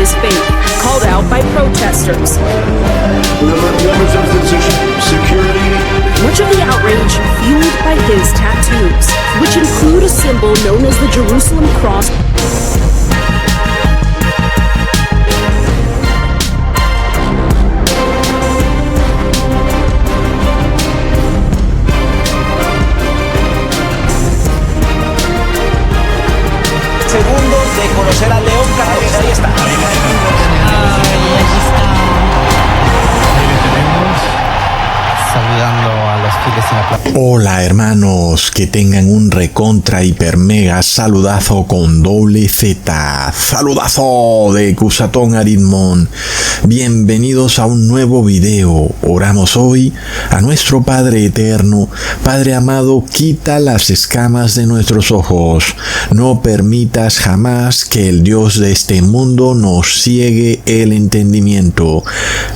his faith, called out by protesters. Members of the security. Much of the outrage fueled by his tattoos, which include a symbol known as the Jerusalem cross. Segundos de conocer al León Carlos. Ahí está. Saludando a los fieles en la plaza. Hola hermanos, que tengan un recontra hiper mega saludazo con doble Z. Saludazo de Cusatón Aritmón. Bienvenidos a un nuevo video. Oramos hoy a nuestro Padre Eterno. Padre amado, quita las escamas de nuestros ojos. No permitas jamás que el Dios de este mundo nos ciegue el entendimiento.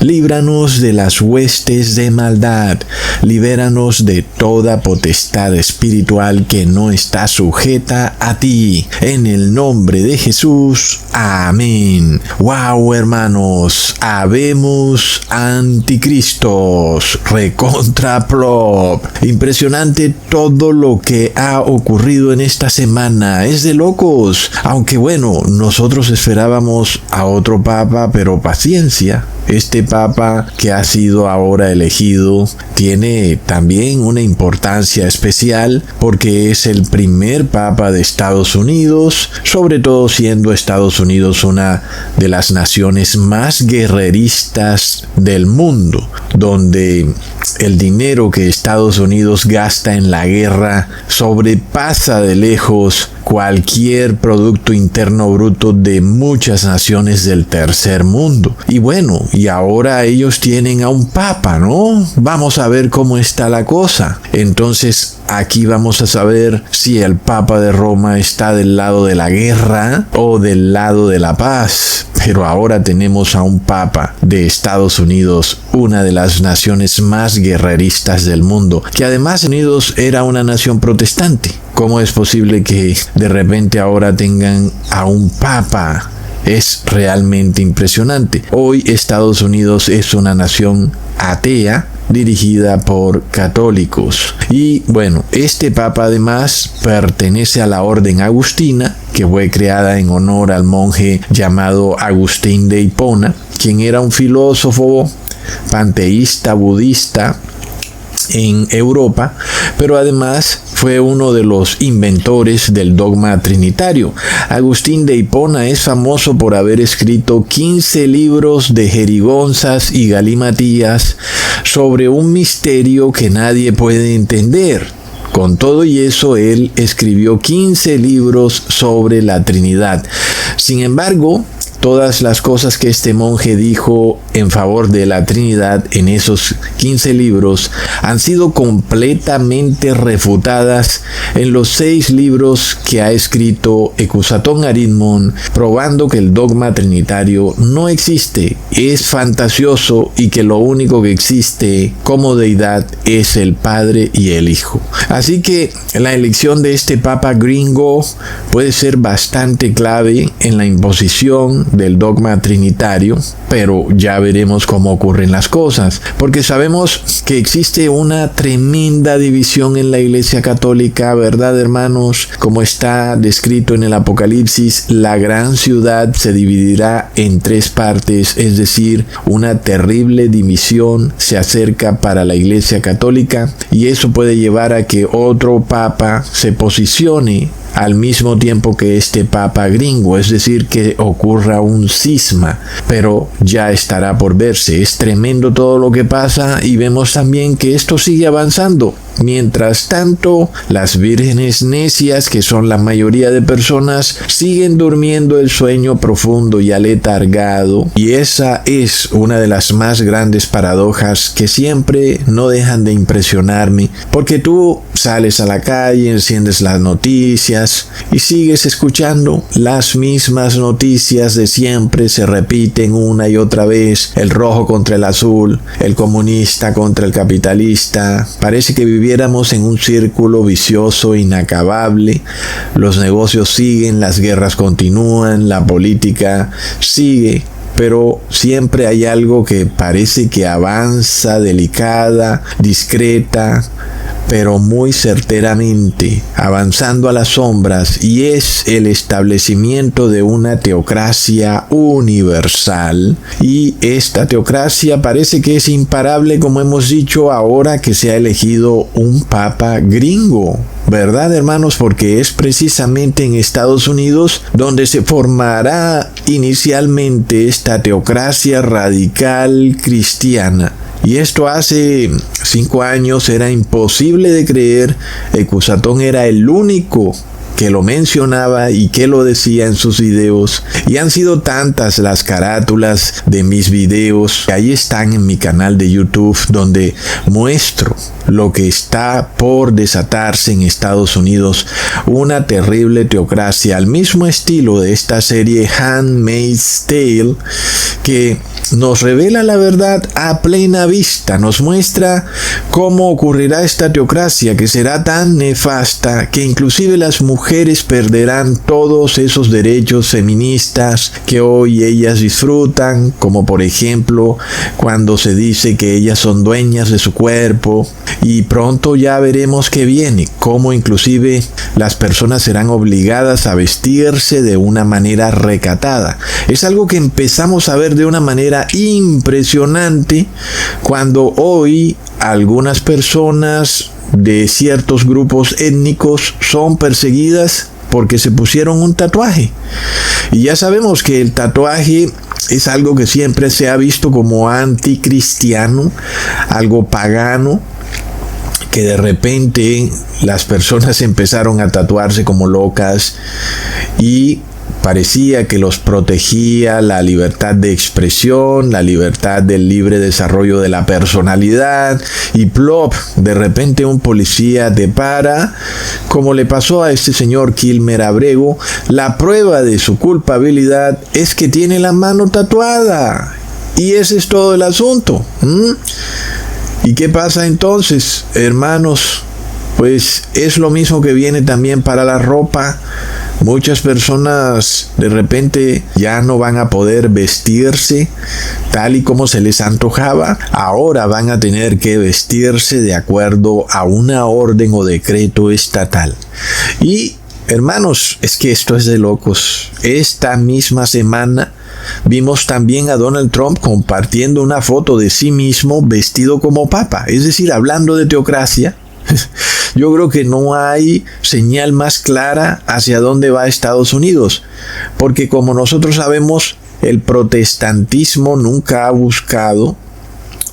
Líbranos de las huestes de maldad. Libéranos de toda potestad espiritual que no está sujeta a ti. En el nombre de Jesús. Amén. Wow, hermanos. Habemos anticristos. Recontra plop. Impresionante todo lo que ha ocurrido en esta semana. Es de locos. Aunque bueno, nosotros esperábamos a otro papa, pero paciencia. Este papa que ha sido ahora elegido tiene también una importancia especial porque es el primer papa de Estados Unidos, sobre todo siendo Estados Unidos una de las naciones más guerreristas del mundo, donde el dinero que Estados Unidos gasta en la guerra sobrepasa de lejos cualquier producto interno bruto de muchas naciones del tercer mundo. Y bueno, y ahora ellos tienen a un papa, ¿no? Vamos a ver cómo está la cosa. Entonces, aquí vamos a saber si el papa de Roma está del lado de la guerra o del lado de la paz. Pero ahora tenemos a un papa de Estados Unidos, una de las naciones más guerreristas del mundo, que además Unidos era una nación protestante. ¿Cómo es posible que de repente ahora tengan a un papa? Es realmente impresionante. Hoy Estados Unidos es una nación atea dirigida por católicos. Y bueno, este papa además pertenece a la orden agustina, que fue creada en honor al monje llamado Agustín de Hipona, quien era un filósofo panteísta budista en Europa, pero además fue uno de los inventores del dogma trinitario. Agustín de Hipona es famoso por haber escrito 15 libros de jerigonzas y galimatías sobre un misterio que nadie puede entender. Con todo y eso, él escribió 15 libros sobre la Trinidad. Sin embargo, todas las cosas que este monje dijo en favor de la Trinidad en esos 15 libros han sido completamente refutadas en los 6 libros que ha escrito Cusatón Aritmón, probando que el dogma trinitario no existe, es fantasioso y que lo único que existe como deidad es el Padre y el Hijo. Así que la elección de este Papa gringo puede ser bastante clave en la imposición del dogma trinitario, pero ya veremos cómo ocurren las cosas, porque sabemos que existe una tremenda división en la Iglesia Católica, ¿verdad, hermanos? Como está descrito en el Apocalipsis, la gran ciudad se dividirá en 3 partes, es decir, una terrible división se acerca para la Iglesia Católica, y eso puede llevar a que otro papa se posicione al mismo tiempo que este papa gringo, es decir, que ocurra un cisma, pero ya estará por verse. Es tremendo todo lo que pasa y vemos también que esto sigue avanzando. Mientras tanto, las vírgenes necias, que son la mayoría de personas, siguen durmiendo el sueño profundo y aletargado, y esa es una de las más grandes paradojas que siempre no dejan de impresionarme, porque tú sales a la calle, enciendes las noticias y sigues escuchando las mismas noticias de siempre, se repiten una y otra vez, el rojo contra el azul, el comunista contra el capitalista. Parece que viviéramos en un círculo vicioso inacabable. Los negocios siguen, las guerras continúan, la política sigue, pero siempre hay algo que parece que avanza delicada, discreta, pero muy certeramente, avanzando a las sombras, y es el establecimiento de una teocracia universal. Y esta teocracia parece que es imparable, como hemos dicho, ahora que se ha elegido un papa gringo. ¿Verdad, hermanos? Porque es precisamente en Estados Unidos donde se formará inicialmente esta teocracia radical cristiana. Y esto hace 5 años era imposible de creer. Cusatón era el único que lo mencionaba y que lo decía en sus videos. Y han sido tantas las carátulas de mis videos, que ahí están en mi canal de YouTube, donde muestro lo que está por desatarse en Estados Unidos, una terrible teocracia, al mismo estilo de esta serie Handmaid's Tale, que nos revela la verdad a plena vista, nos muestra cómo ocurrirá esta teocracia, que será tan nefasta que inclusive las mujeres perderán todos esos derechos feministas que hoy ellas disfrutan, como por ejemplo cuando se dice que ellas son dueñas de su cuerpo. Y pronto ya veremos que viene, cómo inclusive las personas serán obligadas a vestirse de una manera recatada. Es algo que empezamos a ver de una manera impresionante cuando hoy algunas personas de ciertos grupos étnicos son perseguidas porque se pusieron un tatuaje. Y ya sabemos que el tatuaje es algo que siempre se ha visto como anticristiano, algo pagano, que de repente las personas empezaron a tatuarse como locas y parecía que los protegía la libertad de expresión, la libertad del libre desarrollo de la personalidad, y plop, de repente un policía te para, como le pasó a este señor Kilmer Abrego. La prueba de su culpabilidad es que tiene la mano tatuada, y ese es todo el asunto. ¿Y qué pasa entonces, hermanos? Pues es lo mismo que viene también para la ropa. Muchas personas de repente ya no van a poder vestirse tal y como se les antojaba. Ahora van a tener que vestirse de acuerdo a una orden o decreto estatal. Y, hermanos, es que esto es de locos. Esta misma semana vimos también a Donald Trump compartiendo una foto de sí mismo vestido como papa. Es decir, hablando de teocracia, yo creo que no hay señal más clara hacia dónde va Estados Unidos. Porque como nosotros sabemos, el protestantismo nunca ha buscado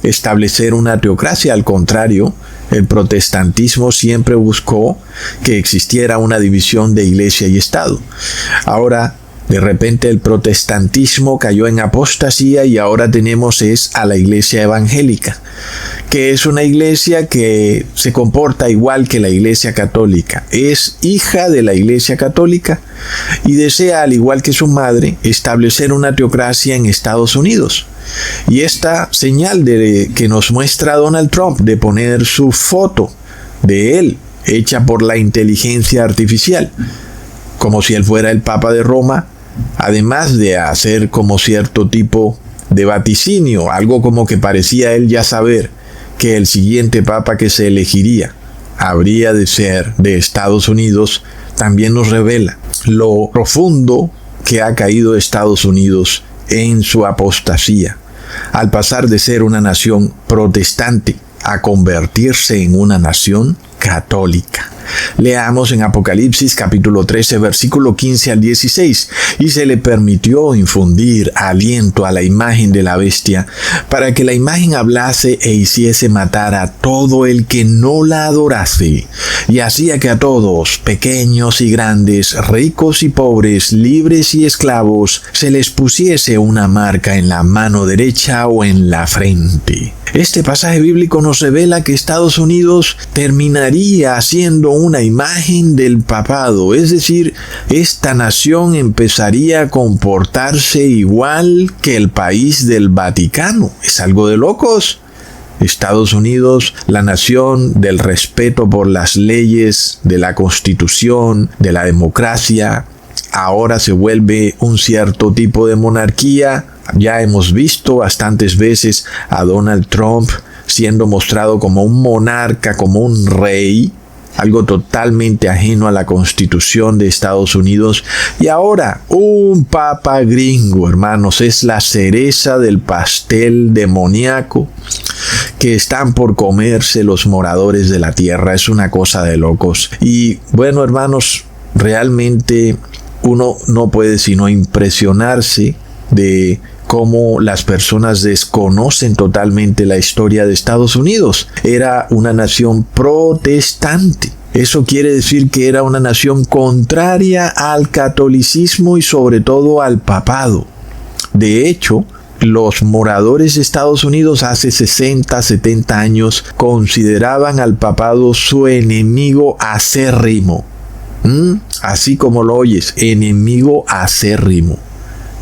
establecer una teocracia. Al contrario, el protestantismo siempre buscó que existiera una división de iglesia y Estado. Ahora, de repente el protestantismo cayó en apostasía y ahora tenemos a la iglesia evangélica, que es una iglesia que se comporta igual que la iglesia católica. Es hija de la iglesia católica y desea, al igual que su madre, establecer una teocracia en Estados Unidos. Y esta señal que nos muestra Donald Trump de poner su foto de él, hecha por la inteligencia artificial, como si él fuera el Papa de Roma, además de hacer como cierto tipo de vaticinio, algo como que parecía él ya saber que el siguiente papa que se elegiría habría de ser de Estados Unidos, también nos revela lo profundo que ha caído Estados Unidos en su apostasía, al pasar de ser una nación protestante a convertirse en una nación católica. Leamos en Apocalipsis capítulo 13, versículo 15 al 16. Y se le permitió infundir aliento a la imagen de la bestia, para que la imagen hablase e hiciese matar a todo el que no la adorase. Y hacía que a todos, pequeños y grandes, ricos y pobres, libres y esclavos, se les pusiese una marca en la mano derecha o en la frente. Este pasaje bíblico nos revela que Estados Unidos terminaría siendo una imagen del papado, es decir, esta nación empezaría a comportarse igual que el país del Vaticano. Es algo de locos. Estados Unidos, la nación del respeto por las leyes, de la Constitución, de la democracia, ahora se vuelve un cierto tipo de monarquía. Ya hemos visto bastantes veces a Donald Trump siendo mostrado como un monarca, como un rey, algo totalmente ajeno a la Constitución de Estados Unidos. Y ahora, un papa gringo, hermanos, es la cereza del pastel demoníaco que están por comerse los moradores de la tierra. Es una cosa de locos. Y bueno, hermanos, realmente uno no puede sino impresionarse de cómo las personas desconocen totalmente la historia de Estados Unidos. Era una nación protestante. Eso quiere decir que era una nación contraria al catolicismo y sobre todo al papado. De hecho, los moradores de Estados Unidos hace 60, 70 años consideraban al papado su enemigo acérrimo. Así como lo oyes, enemigo acérrimo.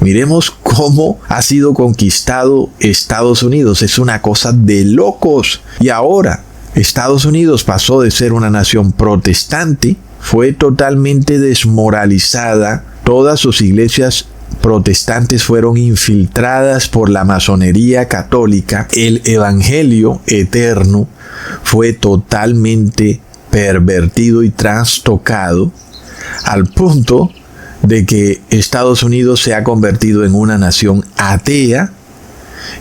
Miremos cómo ha sido conquistado Estados Unidos. Es una cosa de locos. Y ahora, Estados Unidos pasó de ser una nación protestante, fue totalmente desmoralizada. Todas sus iglesias protestantes fueron infiltradas por la masonería católica. El evangelio eterno fue totalmente pervertido y trastocado al punto de que Estados Unidos se ha convertido en una nación atea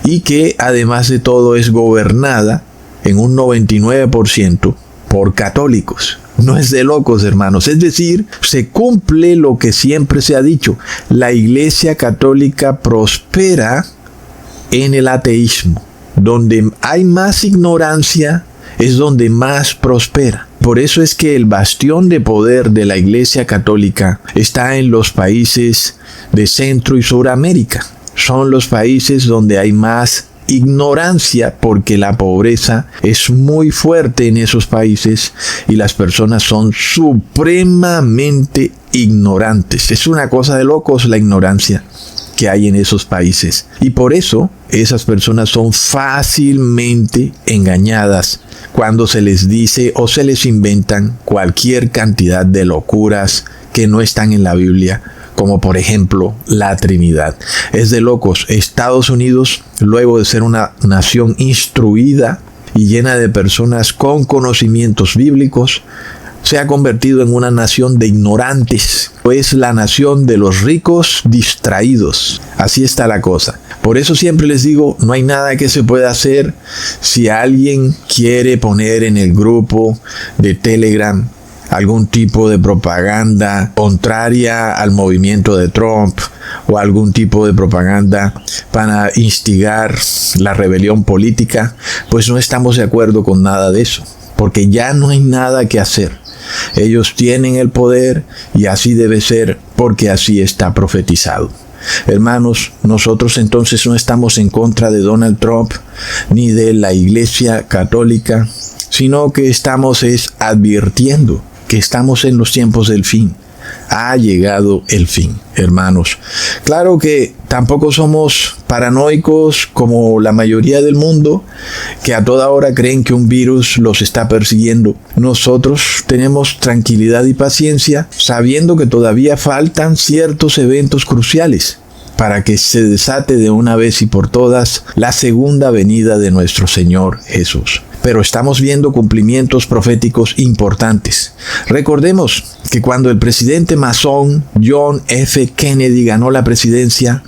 y que además de todo es gobernada en un 99% por católicos. No es de locos, hermanos. Es decir, se cumple lo que siempre se ha dicho. La Iglesia Católica prospera en el ateísmo. Donde hay más ignorancia es donde más prospera. Por eso es que el bastión de poder de la Iglesia Católica está en los países de Centro y Suramérica. Son los países donde hay más ignorancia porque la pobreza es muy fuerte en esos países y las personas son supremamente ignorantes. Es una cosa de locos la ignorancia que hay en esos países. Y por eso esas personas son fácilmente engañadas cuando se les dice o se les inventan cualquier cantidad de locuras que no están en la Biblia, como por ejemplo la Trinidad. Es de locos. Estados Unidos, luego de ser una nación instruida y llena de personas con conocimientos bíblicos, se ha convertido en una nación de ignorantes. Es la nación de los ricos distraídos. Así está la cosa. Por eso siempre les digo, no hay nada que se pueda hacer. Si alguien quiere poner en el grupo de Telegram algún tipo de propaganda contraria al movimiento de Trump o algún tipo de propaganda para instigar la rebelión política, pues no estamos de acuerdo con nada de eso, porque ya no hay nada que hacer. Ellos tienen el poder y así debe ser porque así está profetizado. Hermanos, nosotros entonces no estamos en contra de Donald Trump ni de la Iglesia Católica, sino que estamos advirtiendo que estamos en los tiempos del fin. Ha llegado el fin, hermanos. Claro que tampoco somos paranoicos como la mayoría del mundo, que a toda hora creen que un virus los está persiguiendo. Nosotros tenemos tranquilidad y paciencia, sabiendo que todavía faltan ciertos eventos cruciales para que se desate de una vez y por todas la segunda venida de nuestro Señor Jesús. Pero estamos viendo cumplimientos proféticos importantes. Recordemos que cuando el presidente masón John F. Kennedy ganó la presidencia,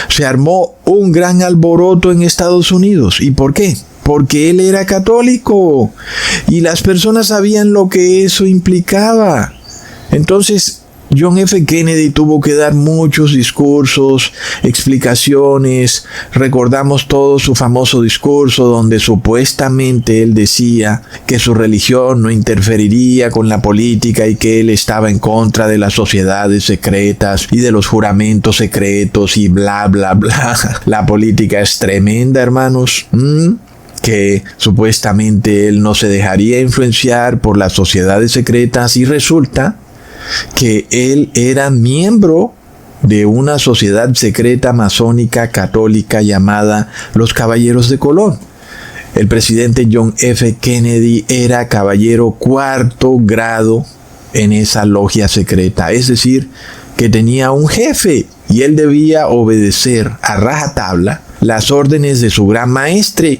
se armó un gran alboroto en Estados Unidos. ¿Y por qué? porque él era católico y las personas sabían lo que eso implicaba. Entonces, John F. Kennedy tuvo que dar muchos discursos, explicaciones. Recordamos todo su famoso discurso donde supuestamente él decía que su religión no interferiría con la política y que él estaba en contra de las sociedades secretas y de los juramentos secretos y bla, bla, bla. La política es tremenda, hermanos. Que supuestamente él no se dejaría influenciar por las sociedades secretas y resulta que él era miembro de una sociedad secreta masónica católica llamada los Caballeros de Colón. El presidente John F. Kennedy era caballero 4º grado en esa logia secreta, es decir, que tenía un jefe y él debía obedecer a rajatabla las órdenes de su gran maestre.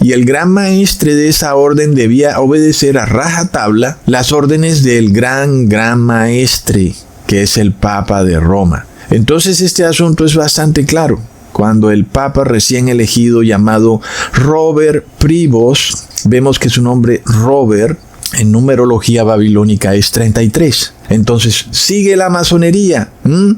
Y el gran maestre de esa orden debía obedecer a rajatabla las órdenes del gran maestre, que es el Papa de Roma. Entonces este asunto es bastante claro. Cuando el Papa recién elegido llamado Robert Prevost, vemos que su nombre Robert en numerología babilónica es 33. Entonces sigue la masonería,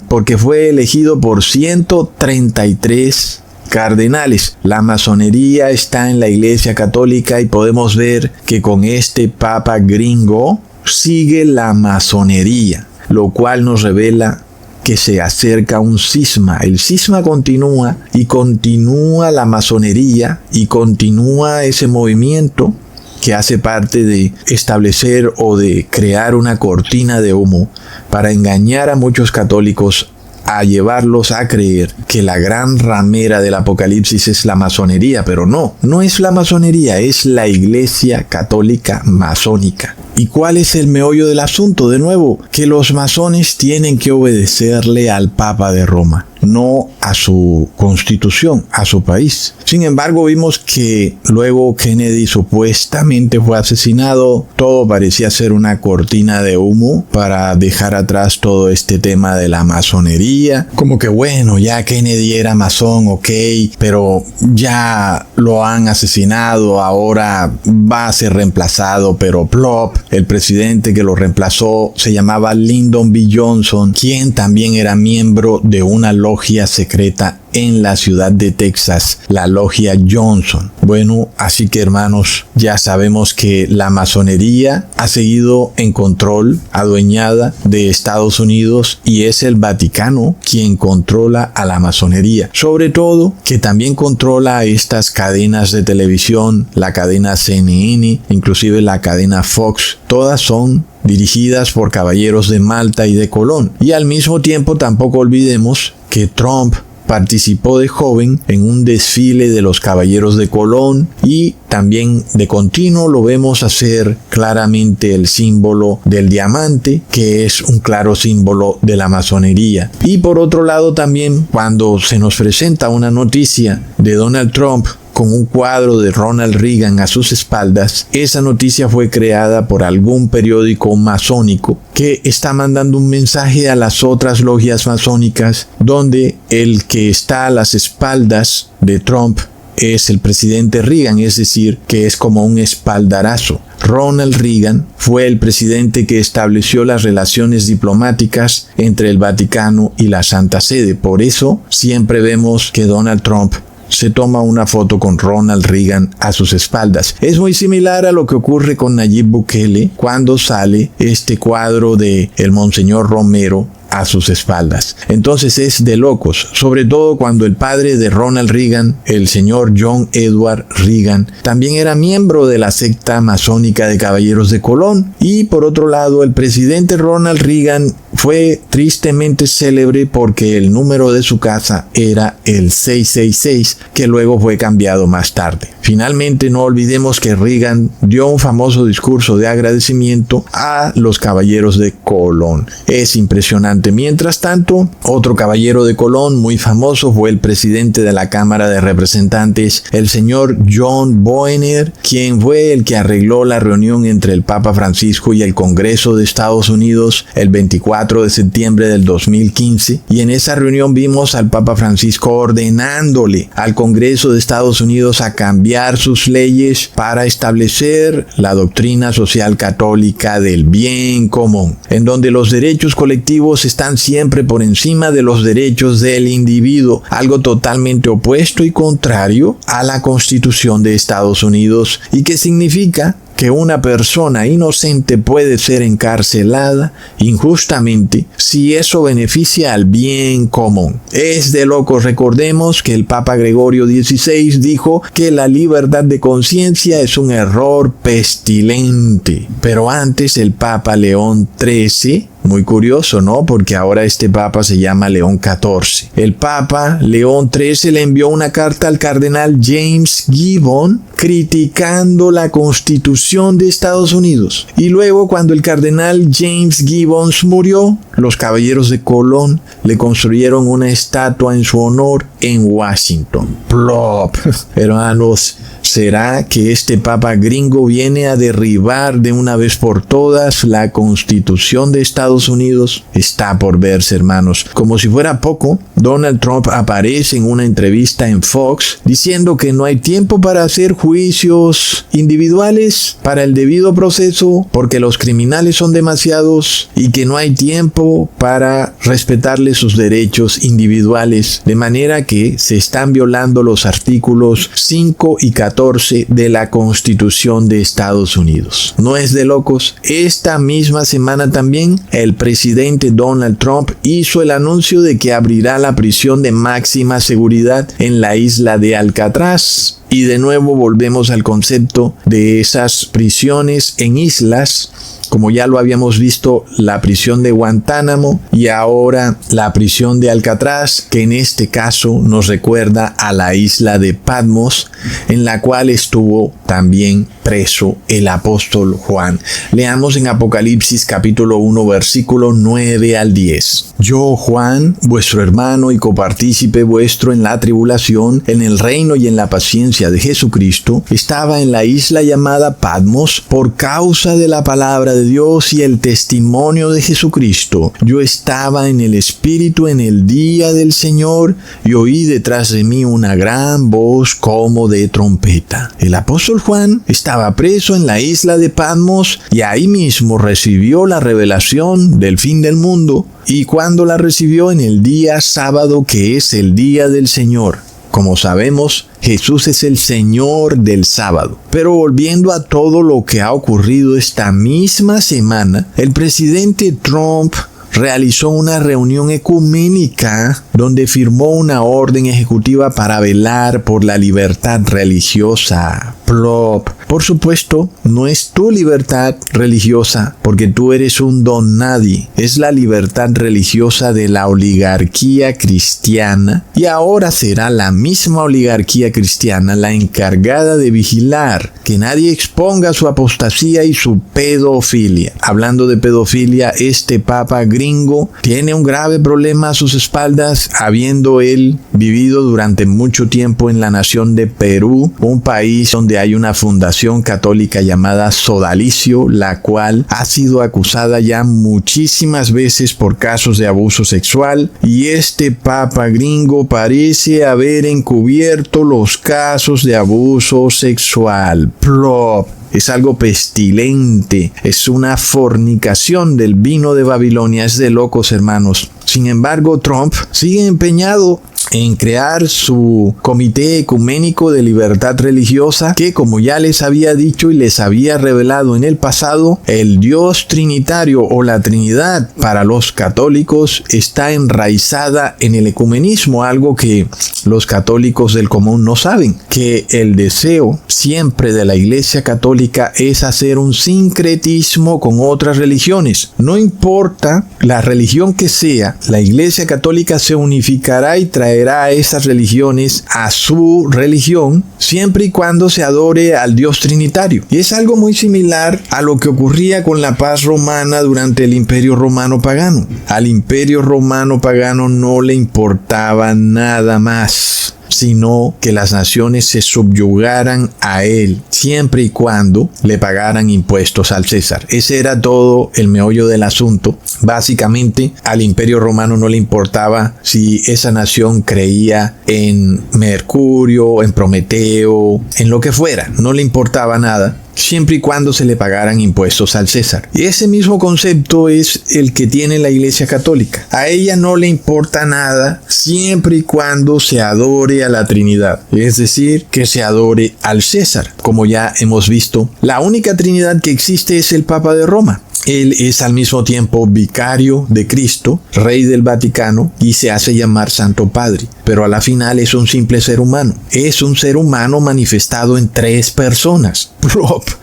porque fue elegido por 133 cardenales. La masonería está en la Iglesia Católica y podemos ver que con este Papa gringo sigue la masonería, lo cual nos revela que se acerca un cisma. El cisma continúa y continúa la masonería y continúa ese movimiento que hace parte de establecer o de crear una cortina de humo para engañar a muchos católicos, a llevarlos a creer que la gran ramera del Apocalipsis es la masonería, pero no es la masonería, es la Iglesia Católica Masónica. ¿Y cuál es el meollo del asunto? De nuevo, que los masones tienen que obedecerle al Papa de Roma, no a su constitución, a su país. Sin embargo, vimos que luego Kennedy supuestamente fue asesinado. Todo parecía ser una cortina de humo para dejar atrás todo este tema de la masonería. Como que bueno, ya Kennedy era masón, ok, pero ya lo han asesinado, ahora va a ser reemplazado, pero plop. El presidente que lo reemplazó se llamaba Lyndon B. Johnson, quien también era miembro de una logia secreta en la ciudad de Texas, la logia Johnson. Bueno, así que hermanos, ya sabemos que la masonería ha seguido en control, adueñada de Estados Unidos, y es el Vaticano quien controla a la masonería. Sobre todo, que también controla a estas cadenas de televisión, la cadena CNN, inclusive la cadena Fox. Todas son dirigidas por caballeros de Malta y de Colón. Y al mismo tiempo tampoco olvidemos que Trump participó de joven en un desfile de los caballeros de Colón y también de continuo lo vemos hacer claramente el símbolo del diamante, que es un claro símbolo de la masonería. Y por otro lado también, cuando se nos presenta una noticia de Donald Trump con un cuadro de Ronald Reagan a sus espaldas, esa noticia fue creada por algún periódico masónico que está mandando un mensaje a las otras logias masónicas donde el que está a las espaldas de Trump es el presidente Reagan, es decir, que es como un espaldarazo. Ronald Reagan fue el presidente que estableció las relaciones diplomáticas entre el Vaticano y la Santa Sede. Por eso siempre vemos que Donald Trump se toma una foto con Ronald Reagan a sus espaldas. Es muy similar a lo que ocurre con Nayib Bukele cuando sale este cuadro de el Monseñor Romero a sus espaldas. Entonces es de locos, sobre todo cuando el padre de Ronald Reagan, el señor John Edward Reagan, también era miembro de la secta masónica de Caballeros de Colón. Y por otro lado, el presidente Ronald Reagan fue tristemente célebre porque el número de su casa era el 666, que luego fue cambiado más tarde. Finalmente, no olvidemos que Reagan dio un famoso discurso de agradecimiento a los Caballeros de Colón. Es impresionante. Mientras tanto, otro caballero de Colón muy famoso fue el presidente de la Cámara de Representantes, el señor John Boehner, quien fue el que arregló la reunión entre el Papa Francisco y el Congreso de Estados Unidos el 24 4 de septiembre del 2015, y en esa reunión vimos al Papa Francisco ordenándole al Congreso de Estados Unidos a cambiar sus leyes para establecer la doctrina social católica del bien común, en donde los derechos colectivos están siempre por encima de los derechos del individuo, algo totalmente opuesto y contrario a la Constitución de Estados Unidos, y que significa que una persona inocente puede ser encarcelada injustamente si eso beneficia al bien común. Es de locos. Recordemos que el Papa Gregorio XVI dijo que la libertad de conciencia es un error pestilente. Pero antes el Papa León XIII, muy curioso, ¿no? Porque ahora este Papa se llama León XIV. El Papa León XIII le envió una carta al cardenal James Gibbon criticando la Constitución de Estados Unidos. Y luego, cuando el cardenal James Gibbons murió, los caballeros de Colón le construyeron una estatua en su honor en Washington. Plop. Hermanos, ¿será que este Papa gringo viene a derribar de una vez por todas la Constitución de Estados Unidos? Está por verse, hermanos. Como si fuera poco, Donald Trump aparece en una entrevista en Fox diciendo que no hay tiempo para hacer juicios individuales para el debido proceso porque los criminales son demasiados y que no hay tiempo para respetarle sus derechos individuales, de manera que se están violando los artículos 5 y 14 de la Constitución de Estados Unidos. ¿No es de locos? Esta misma semana también el presidente Donald Trump hizo el anuncio de que abrirá la prisión de máxima seguridad en la isla de Alcatraz. Y de nuevo volvemos al concepto de esas prisiones en islas, como ya lo habíamos visto, la prisión de Guantánamo y ahora la prisión de Alcatraz, que en este caso nos recuerda a la isla de Patmos, en la cual estuvo también preso el apóstol Juan. Leamos en Apocalipsis capítulo 1 versículo 9 al 10. Yo, Juan, vuestro hermano y copartícipe vuestro en la tribulación, en el reino y en la paciencia de Jesucristo, estaba en la isla llamada Patmos por causa de la palabra de Dios y el testimonio de Jesucristo. Yo estaba en el Espíritu en el día del Señor y oí detrás de mí una gran voz como de trompeta. El apóstol Juan estaba preso en la isla de Patmos y ahí mismo recibió la revelación del fin del mundo, y cuando la recibió en el día sábado, que es el día del Señor. Como sabemos, Jesús es el Señor del sábado. Pero volviendo a todo lo que ha ocurrido esta misma semana, el presidente Trump realizó una reunión ecuménica donde firmó una orden ejecutiva para velar por la libertad religiosa. Plop. Por supuesto, no es tu libertad religiosa, porque tú eres un don nadie. Es la libertad religiosa de la oligarquía cristiana, y ahora será la misma oligarquía cristiana la encargada de vigilar que nadie exponga su apostasía y su pedofilia. Hablando de pedofilia, este papa gringo tiene un grave problema a sus espaldas, habiendo él vivido durante mucho tiempo en la nación de Perú, un país donde hay una fundación católica llamada Sodalicio, la cual ha sido acusada ya muchísimas veces por casos de abuso sexual, y este papa gringo parece haber encubierto los casos de abuso sexual. Plop. Es algo pestilente, es una fornicación del vino de Babilonia, es de locos, hermanos. Sin embargo, Trump sigue empeñado en crear su comité ecuménico de libertad religiosa, que, como ya les había dicho y les había revelado en el pasado, el Dios trinitario o la Trinidad para los católicos está enraizada en el ecumenismo, algo que los católicos del común no saben, que el deseo siempre de la Iglesia Católica es hacer un sincretismo con otras religiones. No importa la religión que sea, la Iglesia Católica se unificará y traerá a esas religiones a su religión, siempre y cuando se adore al Dios trinitario. Y es algo muy similar a lo que ocurría con la paz romana durante el Imperio Romano Pagano. Al Imperio Romano Pagano no le importaba nada más. sino que las naciones se subyugaran a él, siempre y cuando le pagaran impuestos al César. Ese era todo el meollo del asunto. Básicamente, al Imperio Romano no le importaba si esa nación creía en Mercurio, en Prometeo, en lo que fuera. No le importaba nada, siempre y cuando se le pagaran impuestos al César. Y ese mismo concepto es el que tiene la Iglesia Católica. A ella no le importa nada siempre y cuando se adore a la Trinidad, es decir, que se adore al César. Como ya hemos visto, la única Trinidad que existe es el Papa de Roma. Él es al mismo tiempo vicario de Cristo, rey del Vaticano, y se hace llamar Santo Padre, pero a la final es un simple ser humano. Es un ser humano manifestado en 3 personas.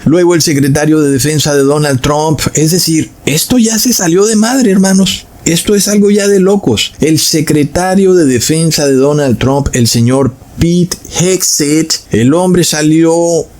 Luego el secretario de Defensa de Donald Trump, es decir, esto ya se salió de madre, hermanos. Esto es algo ya de locos. El secretario de Defensa de Donald Trump, el señor Pete Hegseth, el hombre salió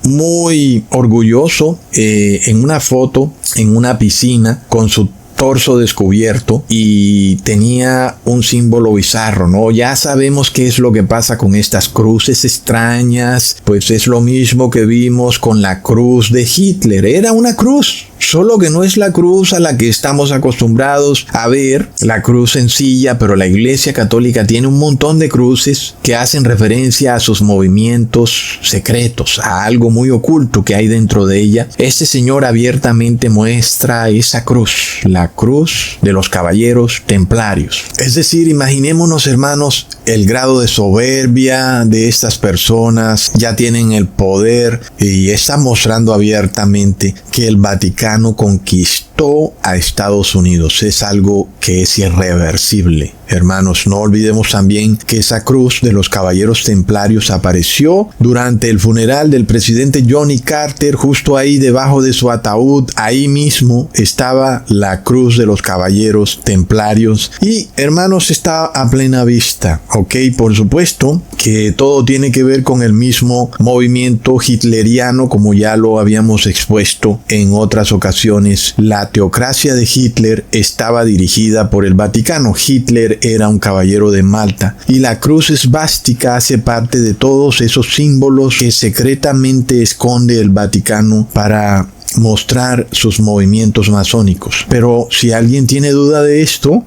muy orgulloso en una foto en una piscina con su torso descubierto y tenía un símbolo bizarro, ¿no? Ya sabemos qué es lo que pasa con estas cruces extrañas, pues es lo mismo que vimos con la cruz de Hitler. Era una cruz, solo que no es la cruz a la que estamos acostumbrados a ver, la cruz sencilla, pero la Iglesia Católica tiene un montón de cruces que hacen referencia a sus movimientos secretos, a algo muy oculto que hay dentro de ella. Este señor abiertamente muestra esa cruz, la cruz de los caballeros templarios. Es decir, imaginémonos, hermanos, el grado de soberbia de estas personas. Ya tienen el poder y están mostrando abiertamente que el Vaticano conquistó a Estados Unidos. Es algo que es irreversible. Hermanos, no olvidemos también que esa cruz de los caballeros templarios apareció durante el funeral del presidente Johnny Carter. Justo ahí debajo de su ataúd, ahí mismo estaba la cruz de los caballeros templarios. Y hermanos, está a plena vista, ¿ok? Por supuesto que todo tiene que ver con el mismo movimiento hitleriano, como ya lo habíamos expuesto en otras ocasiones. La teocracia de Hitler estaba dirigida por el Vaticano. Hitler era un caballero de Malta y la cruz esvástica hace parte de todos esos símbolos que secretamente esconde el Vaticano para mostrar sus movimientos masónicos. Pero si alguien tiene duda de esto,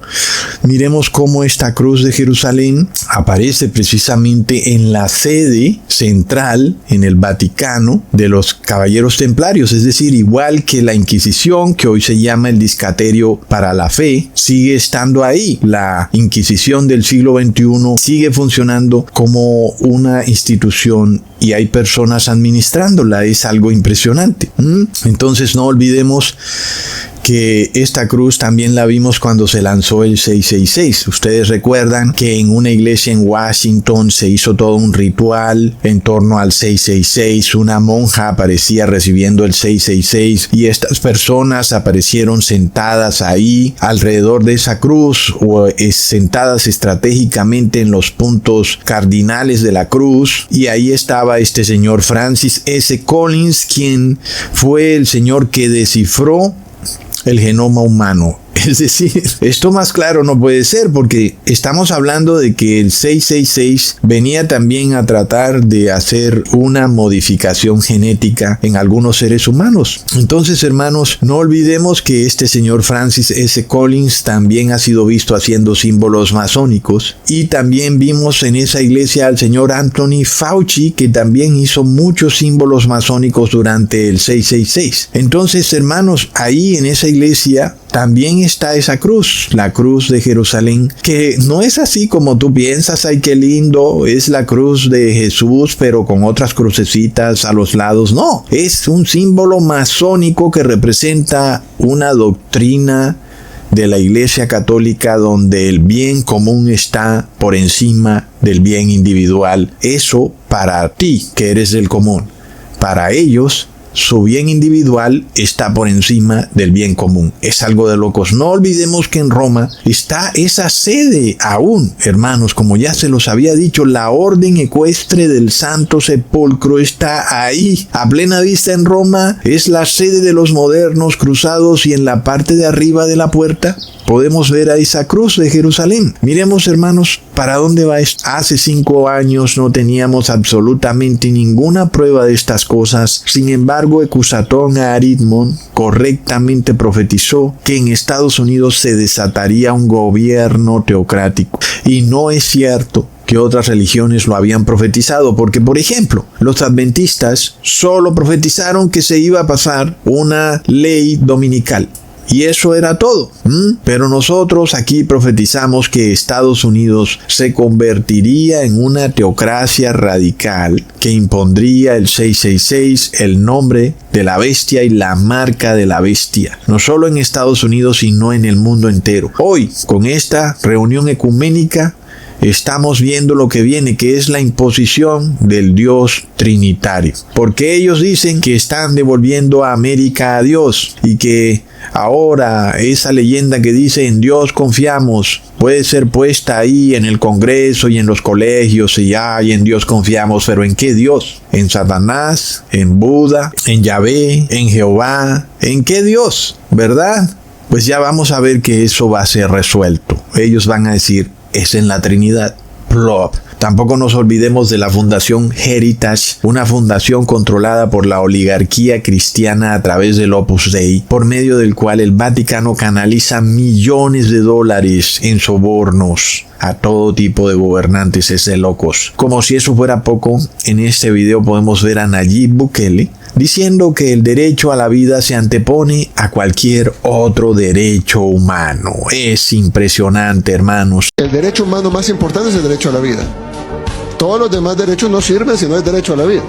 miremos cómo esta cruz de Jerusalén aparece precisamente en la sede central en el Vaticano de los caballeros templarios, es decir, igual que la Inquisición, que hoy se llama el Discaterio para la Fe, sigue estando ahí. La Inquisición del siglo XXI sigue funcionando como una institución y hay personas administrándola. Es algo impresionante. Entonces no olvidemos que esta cruz también la vimos cuando se lanzó el 666. Ustedes recuerdan que en una iglesia en Washington se hizo todo un ritual en torno al 666. Una monja aparecía recibiendo el 666 y estas personas aparecieron sentadas ahí alrededor de esa cruz o sentadas estratégicamente en los puntos cardinales de la cruz, y ahí estaba este señor Francis S. Collins, quien fue el señor que descifró el genoma humano. Es decir, esto más claro no puede ser, porque estamos hablando de que el 666 venía también a tratar de hacer una modificación genética en algunos seres humanos. Entonces, hermanos, no olvidemos que este señor Francis S. Collins también ha sido visto haciendo símbolos masónicos, y también vimos en esa iglesia al señor Anthony Fauci, que también hizo muchos símbolos masónicos durante el 666. Entonces, hermanos, ahí en esa iglesia también está esa cruz, la cruz de Jerusalén, que no es así como tú piensas. Ay, qué lindo, es la cruz de Jesús, pero con otras crucecitas a los lados. No, es un símbolo masónico que representa una doctrina de la Iglesia Católica donde el bien común está por encima del bien individual. Eso para ti, que eres del común. Para ellos, su bien individual está por encima del bien común. Es algo de locos. No olvidemos que en Roma está esa sede aún, hermanos, como ya se los había dicho, la orden ecuestre del Santo Sepulcro está ahí, a plena vista en Roma. Es la sede de los modernos cruzados, y en la parte de arriba de la puerta podemos ver a esa cruz de Jerusalén. Miremos, hermanos, ¿para dónde va esto? Hace 5 años no teníamos absolutamente ninguna prueba de estas cosas. Sin embargo, Ecusatón Aridmon correctamente profetizó que en Estados Unidos se desataría un gobierno teocrático. Y no es cierto que otras religiones lo habían profetizado, porque, por ejemplo, los adventistas solo profetizaron que se iba a pasar una ley dominical. Y eso era todo. Pero nosotros aquí profetizamos que Estados Unidos se convertiría en una teocracia radical que impondría el 666, el nombre de la bestia y la marca de la bestia. No solo en Estados Unidos, sino en el mundo entero. Hoy, con esta reunión ecuménica, estamos viendo lo que viene, que es la imposición del Dios trinitario. Porque ellos dicen que están devolviendo a América a Dios y que ahora esa leyenda que dice en Dios confiamos puede ser puesta ahí en el Congreso y en los colegios y en Dios confiamos, pero ¿en qué Dios? ¿En Satanás? ¿En Buda? ¿En Yahvé? ¿En Jehová? ¿En qué Dios? ¿Verdad? Pues ya vamos a ver que eso va a ser resuelto. Ellos van a decir, es en la Trinidad. Plop. Tampoco nos olvidemos de la Fundación Heritage, una fundación controlada por la oligarquía cristiana a través del Opus Dei, por medio del cual el Vaticano canaliza millones de dólares en sobornos a todo tipo de gobernantes. Es de locos. Como si eso fuera poco, en este video podemos ver a Nayib Bukele diciendo que el derecho a la vida se antepone a cualquier otro derecho humano. Es impresionante, hermanos. El derecho humano más importante es el derecho a la vida. Todos los demás derechos no sirven si no hay derecho a la vida.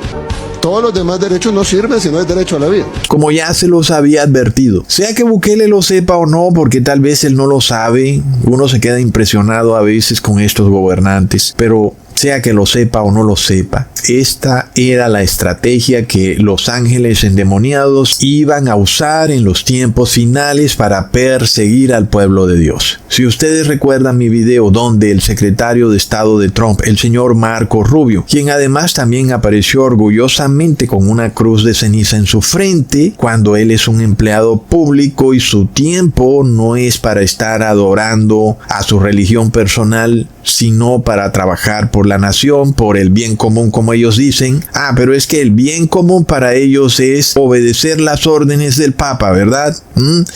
Todos los demás derechos no sirven si no hay derecho a la vida. Como ya se los había advertido, sea que Bukele lo sepa o no, porque tal vez él no lo sabe, uno se queda impresionado a veces con estos gobernantes, pero sea que lo sepa o no lo sepa, esta era la estrategia que los ángeles endemoniados iban a usar en los tiempos finales para perseguir al pueblo de Dios. Si ustedes recuerdan mi video donde el secretario de Estado de Trump, el señor Marco Rubio, quien además también apareció orgullosamente con una cruz de ceniza en su frente, cuando él es un empleado público y su tiempo no es para estar adorando a su religión personal, sino para trabajar por la nación, por el bien común, como ellos dicen. Pero es que el bien común para ellos es obedecer las órdenes del Papa, ¿verdad?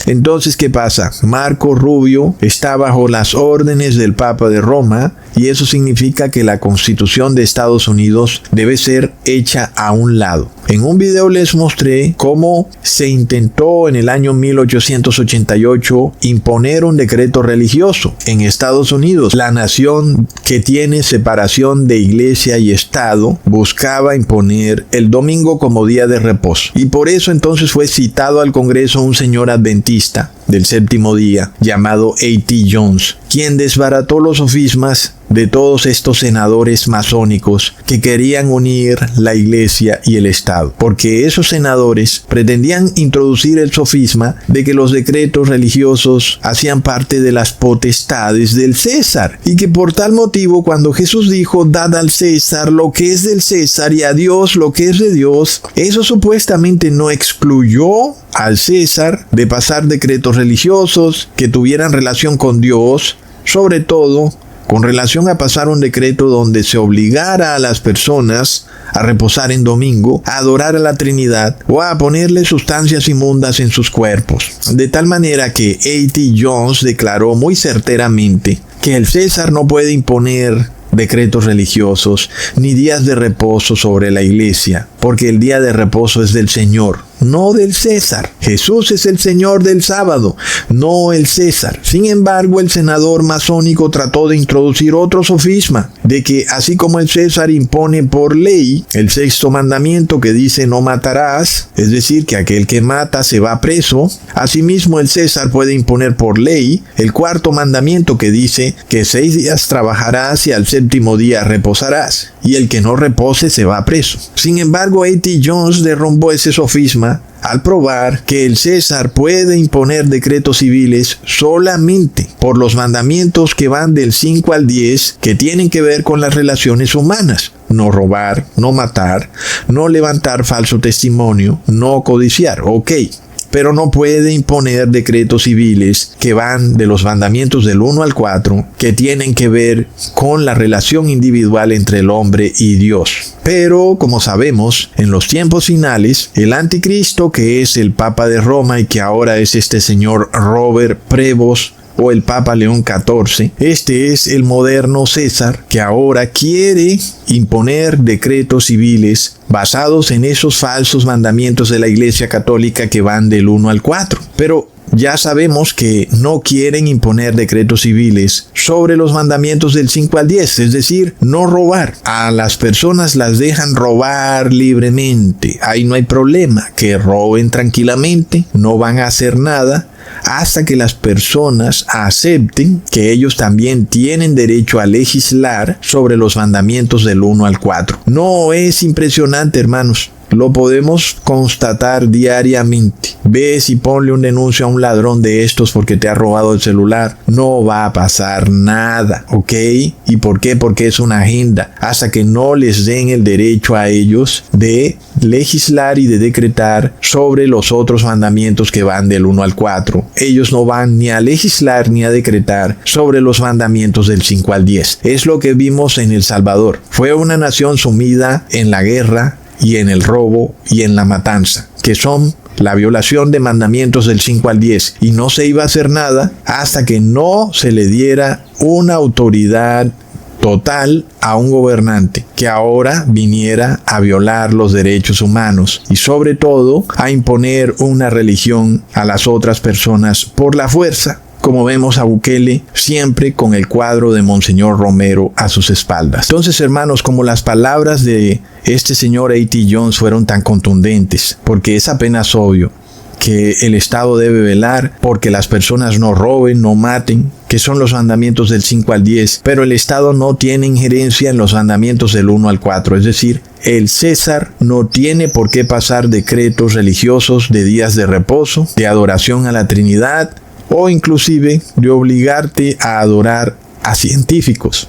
Entonces, ¿qué pasa? Marco Rubio está bajo las órdenes del Papa de Roma, y eso significa que la Constitución de Estados Unidos debe ser hecha a un lado. En un video les mostré cómo se intentó en el año 1888 imponer un decreto religioso en Estados Unidos. La nación que tiene separación de iglesia y Estado buscaba imponer el domingo como día de reposo. Y por eso entonces fue citado al Congreso un señor adventista del séptimo día llamado A.T. Jones, quien desbarató los sofismas de todos estos senadores masónicos que querían unir la iglesia y el Estado, porque esos senadores pretendían introducir el sofisma de que los decretos religiosos hacían parte de las potestades del César, y que por tal motivo cuando Jesús dijo dad al César lo que es del César y a Dios lo que es de Dios, eso supuestamente no excluyó al César de pasar decretos religiosos que tuvieran relación con Dios, sobre todo con relación a pasar un decreto donde se obligara a las personas a reposar en domingo, a adorar a la Trinidad o a ponerle sustancias inmundas en sus cuerpos. De tal manera que A.T. Jones declaró muy certeramente que el César no puede imponer decretos religiosos ni días de reposo sobre la iglesia, porque el día de reposo es del Señor, no del César. Jesús es el Señor del sábado, no el César. Sin embargo, el senador masónico trató de introducir otro sofisma, de que así como el César impone por ley el sexto mandamiento que dice no matarás, es decir, que aquel que mata se va preso, asimismo el César puede imponer por ley el cuarto mandamiento que dice que 6 días trabajarás y al séptimo día reposarás, y el que no repose se va preso. Sin embargo, A.T. Jones derrumbó ese sofisma al probar que el César puede imponer decretos civiles solamente por los mandamientos que van del 5 al 10 que tienen que ver con las relaciones humanas. No robar, no matar, no levantar falso testimonio, no codiciar. Ok. pero no puede imponer decretos civiles que van de los mandamientos del 1 al 4, que tienen que ver con la relación individual entre el hombre y Dios. Pero, como sabemos, en los tiempos finales, el anticristo, que es el Papa de Roma y que ahora es este señor Robert Prevost, o el Papa León XIV, este es el moderno César, que ahora quiere imponer decretos civiles basados en esos falsos mandamientos de la Iglesia Católica que van del 1 al 4. Pero ya sabemos que no quieren imponer decretos civiles sobre los mandamientos del 5 al 10, es decir, no robar. A las personas las dejan robar libremente. Ahí no hay problema, que roben tranquilamente, no van a hacer nada hasta que las personas acepten que ellos también tienen derecho a legislar sobre los mandamientos del 1 al 4. No es impresionante, hermanos. Lo podemos constatar diariamente. Ves y ponle un denuncio a un ladrón de estos porque te ha robado el celular. No va a pasar nada, ¿ok? ¿Y por qué? Porque es una agenda. Hasta que no les den el derecho a ellos de legislar y de decretar sobre los otros mandamientos que van del 1 al 4. Ellos no van ni a legislar ni a decretar sobre los mandamientos del 5 al 10. Es lo que vimos en El Salvador. Fue una nación sumida en la guerra y en el robo y en la matanza, que son la violación de mandamientos del 5 al 10, y no se iba a hacer nada hasta que no se le diera una autoridad total a un gobernante que ahora viniera a violar los derechos humanos y sobre todo a imponer una religión a las otras personas por la fuerza, como vemos a Bukele siempre con el cuadro de Monseñor Romero a sus espaldas. Entonces, hermanos, como las palabras de este señor A.T. Jones fueron tan contundentes, porque es apenas obvio que el Estado debe velar porque las personas no roben, no maten, que son los mandamientos del 5 al 10, pero el Estado no tiene injerencia en los mandamientos del 1 al 4, es decir, el César no tiene por qué pasar decretos religiosos de días de reposo, de adoración a la Trinidad, o inclusive de obligarte a adorar a científicos.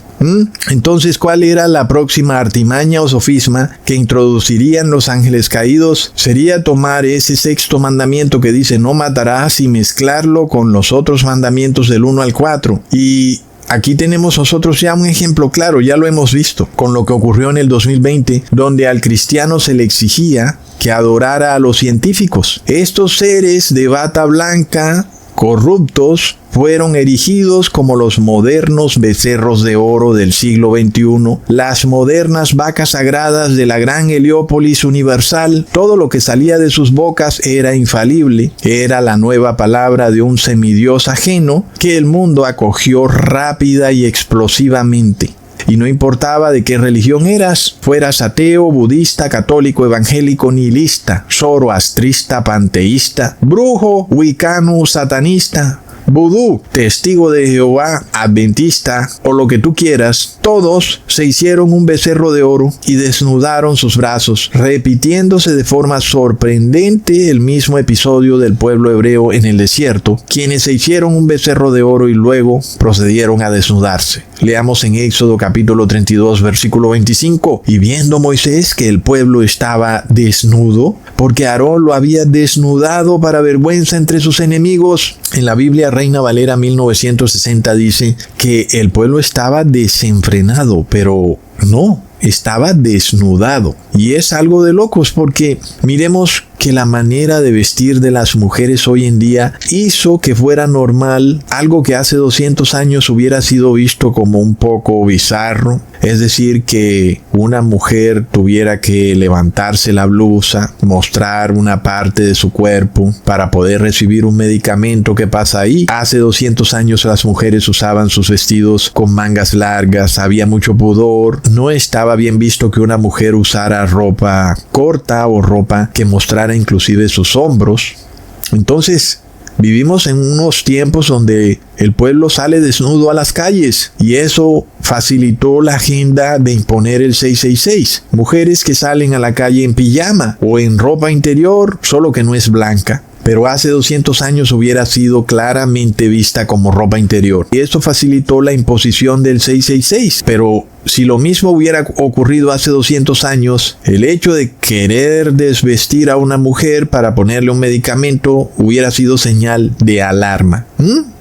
Entonces, ¿cuál era la próxima artimaña o sofisma que introducirían los ángeles caídos? Sería tomar ese sexto mandamiento que dice no matarás y mezclarlo con los otros mandamientos del 1 al 4. Y aquí tenemos nosotros ya un ejemplo claro, ya lo hemos visto, con lo que ocurrió en el 2020, donde al cristiano se le exigía que adorara a los científicos. Estos seres de bata blanca, corruptos, fueron erigidos como los modernos becerros de oro del siglo XXI, las modernas vacas sagradas de la gran Heliópolis universal. Todo lo que salía de sus bocas era infalible, era la nueva palabra de un semidios ajeno que el mundo acogió rápida y explosivamente. Y no importaba de qué religión eras, fueras ateo, budista, católico, evangélico, nihilista, zoroastrista, panteísta, brujo, wicano, satanista, vudú, testigo de Jehová, adventista o lo que tú quieras, todos se hicieron un becerro de oro y desnudaron sus brazos, repitiéndose de forma sorprendente el mismo episodio del pueblo hebreo en el desierto, quienes se hicieron un becerro de oro y luego procedieron a desnudarse. Leamos en Éxodo capítulo 32, versículo 25. Y viendo Moisés que el pueblo estaba desnudo, porque Aarón lo había desnudado para vergüenza entre sus enemigos. En la Biblia Reina Valera 1960 dice que el pueblo estaba desenfrenado, pero no, estaba desnudado. Y es algo de locos porque miremos que la manera de vestir de las mujeres hoy en día hizo que fuera normal algo que hace 200 años hubiera sido visto como un poco bizarro. Es decir, que una mujer tuviera que levantarse la blusa, mostrar una parte de su cuerpo para poder recibir un medicamento. ¿Qué pasa ahí? Hace 200 años las mujeres usaban sus vestidos con mangas largas, había mucho pudor, no estaba bien visto que una mujer usara ropa corta o ropa que mostrara inclusive sus hombros. Entonces, vivimos en unos tiempos donde el pueblo sale desnudo a las calles y eso facilitó la agenda de imponer el 666. Mujeres que salen a la calle en pijama o en ropa interior, solo que no es blanca. pero hace 200 años hubiera sido claramente vista como ropa interior. Y esto facilitó la imposición del 666, pero si lo mismo hubiera ocurrido hace 200 años, el hecho de querer desvestir a una mujer para ponerle un medicamento hubiera sido señal de alarma.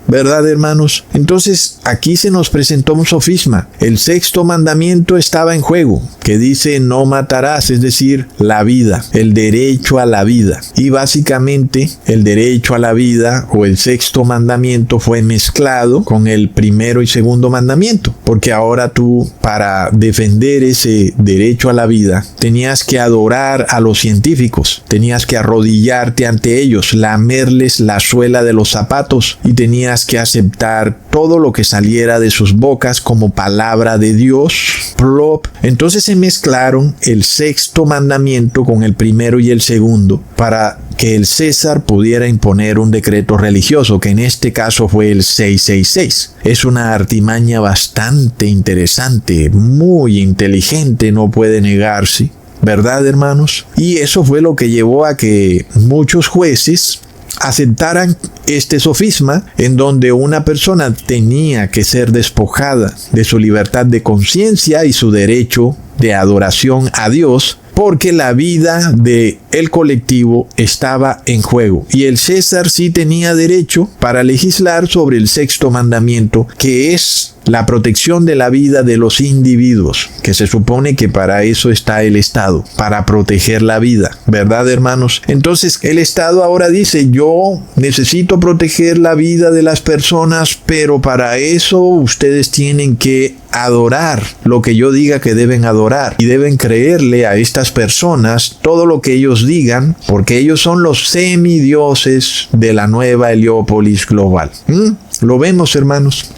¿Verdad, hermanos? Entonces, aquí se nos presentó un sofisma. El sexto mandamiento estaba en juego, que dice no matarás, es decir, la vida, el derecho a la vida. Y básicamente, el derecho a la vida o el sexto mandamiento fue mezclado con el primero y segundo mandamiento, porque ahora tú, para defender ese derecho a la vida, tenías que adorar a los científicos, tenías que arrodillarte ante ellos, lamerles la suela de los zapatos y tenías que aceptar todo lo que saliera de sus bocas como palabra de Dios. Plop. Entonces se mezclaron el sexto mandamiento con el primero y el segundo para que el César pudiera imponer un decreto religioso, que en este caso fue el 666. Es una artimaña bastante interesante, muy inteligente, no puede negarse, ¿verdad, hermanos? Y eso fue lo que llevó a que muchos jueces aceptaran este sofisma en donde una persona tenía que ser despojada de su libertad de conciencia y su derecho de adoración a Dios, porque la vida del colectivo estaba en juego. Y el César sí tenía derecho para legislar sobre el sexto mandamiento, que es la protección de la vida de los individuos, que se supone que para eso está el Estado, para proteger la vida, ¿verdad, hermanos? Entonces el Estado ahora dice, yo necesito proteger la vida de las personas, pero para eso ustedes tienen que adorar lo que yo diga que deben adorar y deben creerle a estas personas todo lo que ellos digan, porque ellos son los semidioses de la nueva Heliópolis global. ¿Lo vemos, hermanos?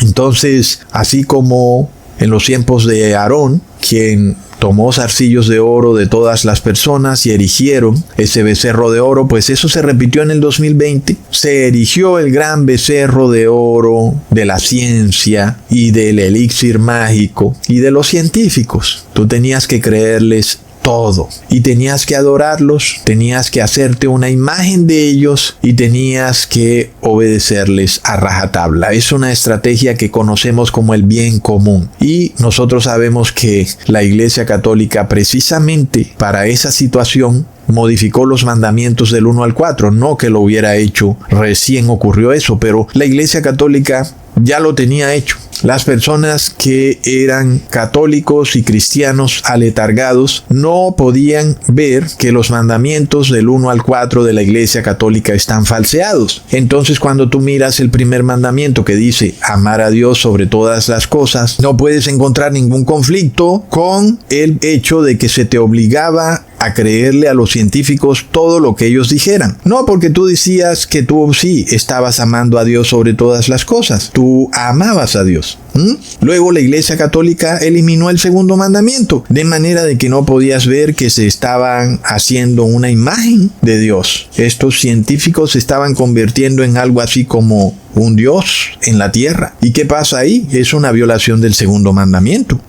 Entonces, así como en los tiempos de Aarón, quien tomó zarcillos de oro de todas las personas y erigieron ese becerro de oro, pues eso se repitió en el 2020. Se erigió el gran becerro de oro de la ciencia y del elixir mágico y de los científicos. Tú tenías que creerles todo y tenías que adorarlos, tenías que hacerte una imagen de ellos y tenías que obedecerles a rajatabla. Es una estrategia que conocemos como el bien común y nosotros sabemos que la Iglesia Católica precisamente para esa situación modificó los mandamientos del 1 al 4, no que lo hubiera hecho, recién ocurrió eso, pero la Iglesia Católica ya lo tenía hecho. Las personas que eran católicos y cristianos aletargados no podían ver que los mandamientos del 1 al 4 de la Iglesia Católica están falseados. Entonces, cuando tú miras el primer mandamiento que dice amar a Dios sobre todas las cosas, no puedes encontrar ningún conflicto con el hecho de que se te obligaba a creerle a los científicos todo lo que ellos dijeran. No porque tú decías que tú sí estabas amando a Dios sobre todas las cosas. Tú amabas a Dios. Luego la Iglesia Católica eliminó el segundo mandamiento, de manera de que no podías ver que se estaban haciendo una imagen de Dios. Estos científicos se estaban convirtiendo en algo así como un Dios en la tierra. ¿Y qué pasa ahí? Es una violación del segundo mandamiento.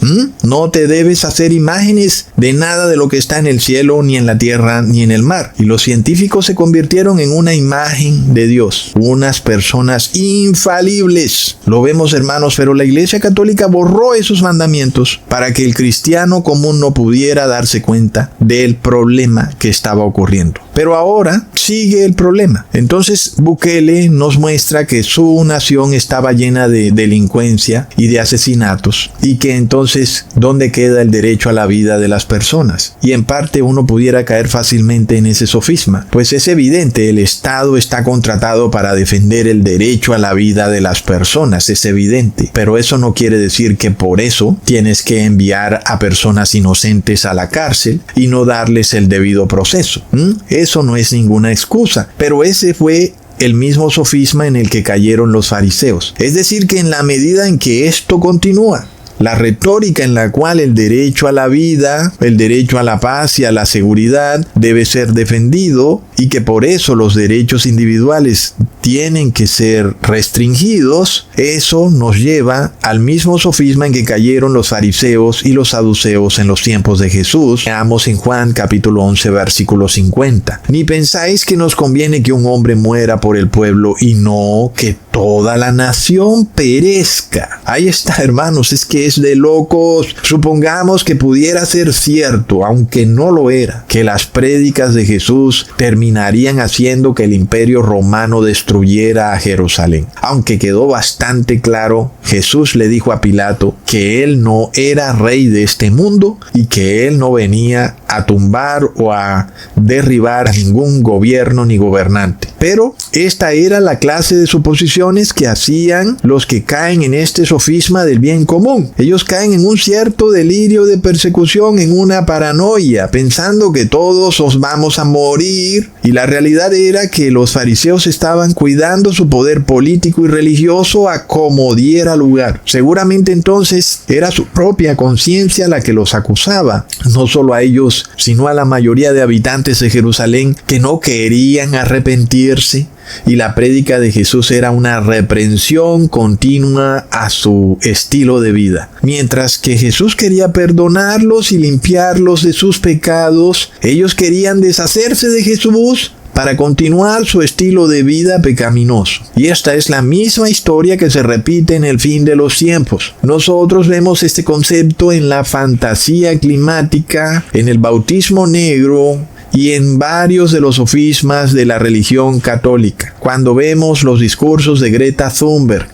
No te debes hacer imágenes de nada de lo que está en el cielo, ni en la tierra, ni en el mar. Y los científicos se convirtieron en una imagen de Dios, unas personas infalibles. Lo vemos, hermanos, pero la Iglesia Católica borró esos mandamientos para que el cristiano común no pudiera darse cuenta del problema que estaba ocurriendo. Pero ahora sigue el problema. Entonces Bukele nos muestra que su nación estaba llena de delincuencia y de asesinatos, y que entonces ¿dónde queda el derecho a la vida de las personas? Y en parte uno pudiera caer fácilmente en ese sofisma, pues es evidente, el Estado está contratado para defender el derecho a la vida de las personas, es evidente, pero eso no quiere decir que por eso tienes que enviar a personas inocentes a la cárcel y no darles el debido proceso. Eso no es ninguna excusa, pero ese fue el mismo sofisma en el que cayeron los fariseos. Es decir, que en la medida en que esto continúa, La retórica en la cual el derecho a la vida, el derecho a la paz y a la seguridad debe ser defendido y que por eso los derechos individuales tienen que ser restringidos, eso nos lleva al mismo sofisma en que cayeron los fariseos y los saduceos en los tiempos de Jesús. Veamos en Juan capítulo 11 versículo 50. Ni pensáis que nos conviene que un hombre muera por el pueblo y no que toda la nación perezca. Ahí está, hermanos, es que es de locos. Supongamos que pudiera ser cierto, aunque no lo era, que las prédicas de Jesús terminarían haciendo que el imperio romano destruyera a Jerusalén. Aunque quedó bastante claro, Jesús le dijo a Pilato que él no era rey de este mundo y que él no venía a tumbar o a derribar a ningún gobierno ni gobernante. Pero esta era la clase de suposiciones que hacían los que caen en este sofisma del bien común. Ellos caen en un cierto delirio de persecución, en una paranoia, pensando que todos os vamos a morir. Y la realidad era que los fariseos estaban cuidando su poder político y religioso a como diera lugar. Seguramente entonces era su propia conciencia la que los acusaba, no solo a ellos, sino a la mayoría de habitantes de Jerusalén que no querían arrepentirse. Y la prédica de Jesús era una reprensión continua a su estilo de vida. Mientras que Jesús quería perdonarlos y limpiarlos de sus pecados, ellos querían deshacerse de Jesús para continuar su estilo de vida pecaminoso. Y esta es la misma historia que se repite en el fin de los tiempos. Nosotros vemos este concepto en la fantasía climática, en el bautismo negro y en varios de los sofismas de la religión católica. Cuando vemos los discursos de Greta Thunberg,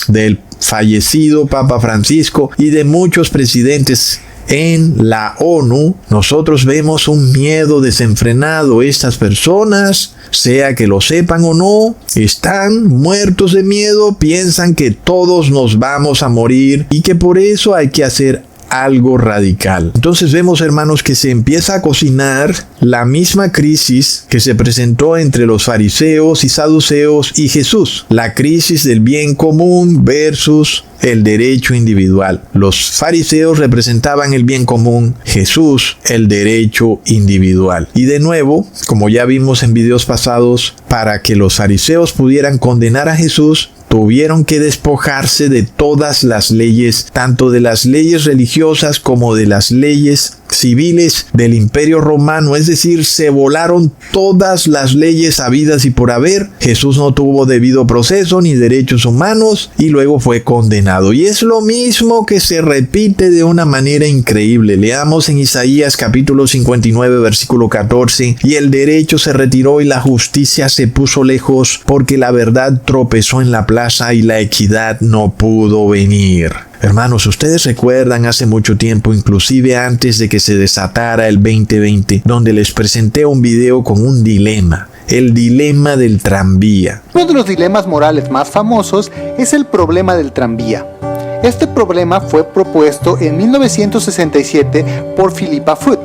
del fallecido Papa Francisco y de muchos presidentes en la ONU, nosotros vemos un miedo desenfrenado. Estas personas, sea que lo sepan o no, están muertos de miedo, piensan que todos nos vamos a morir y que por eso hay que hacer algo radical. Entonces vemos, hermanos, que se empieza a cocinar la misma crisis que se presentó entre los fariseos y saduceos y Jesús. La crisis del bien común versus el derecho individual. Los fariseos representaban el bien común, Jesús el derecho individual. Y de nuevo, como ya vimos en videos pasados, para que los fariseos pudieran condenar a Jesús, tuvieron que despojarse de todas las leyes, tanto de las leyes religiosas como de las leyes civiles del Imperio Romano, es decir, se volaron todas las leyes habidas y por haber. Jesús no tuvo debido proceso ni derechos humanos y luego fue condenado. Y es lo mismo que se repite de una manera increíble. Leamos en Isaías capítulo 59 versículo 14: y el derecho se retiró y la justicia se puso lejos, porque la verdad tropezó en la plaza y la equidad no pudo venir. Hermanos, ustedes recuerdan hace mucho tiempo, inclusive antes de que se desatara el 2020, donde les presenté un video con un dilema. El dilema del tranvía. Uno de los dilemas morales más famosos es el problema del tranvía. Este problema fue propuesto en 1967 por Philippa Foot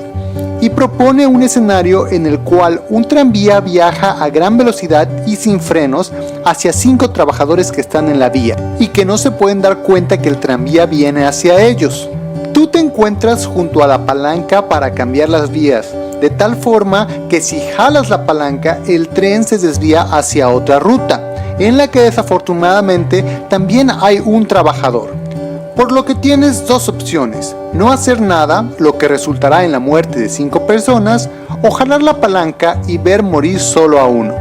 y propone un escenario en el cual un tranvía viaja a gran velocidad y sin frenos hacia 5 trabajadores que están en la vía y que no se pueden dar cuenta que el tranvía viene hacia ellos. Tú te encuentras junto a la palanca para cambiar las vías, de tal forma que si jalas la palanca, el tren se desvía hacia otra ruta, en la que desafortunadamente también hay un trabajador. Por lo que tienes dos opciones: no hacer nada, lo que resultará en la muerte de 5 personas, o jalar la palanca y ver morir solo a uno.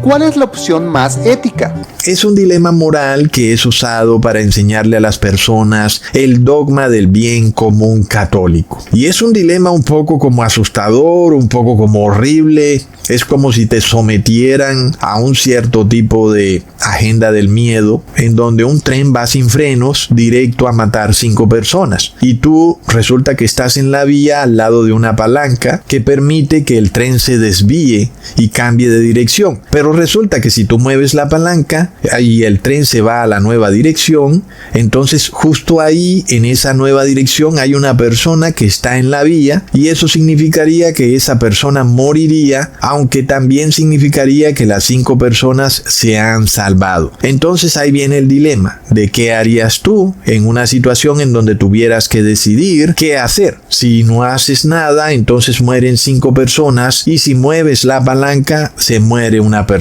¿Cuál es la opción más ética? Es un dilema moral que es usado para enseñarle a las personas el dogma del bien común católico. Y es un dilema un poco como asustador, un poco como horrible. Es como si te sometieran a un cierto tipo de agenda del miedo, en donde un tren va sin frenos directo a matar 5 personas. Y tú resulta que estás en la vía al lado de una palanca que permite que el tren se desvíe y cambie de dirección. Pero Pero resulta que si tú mueves la palanca y el tren se va a la nueva dirección, entonces justo ahí, en esa nueva dirección, hay una persona que está en la vía, y eso significaría que esa persona moriría, aunque también significaría que las 5 personas se han salvado. Entonces ahí viene el dilema de qué harías tú en una situación en donde tuvieras que decidir qué hacer. Si no haces nada, entonces mueren 5 personas, y si mueves la palanca, se muere una persona.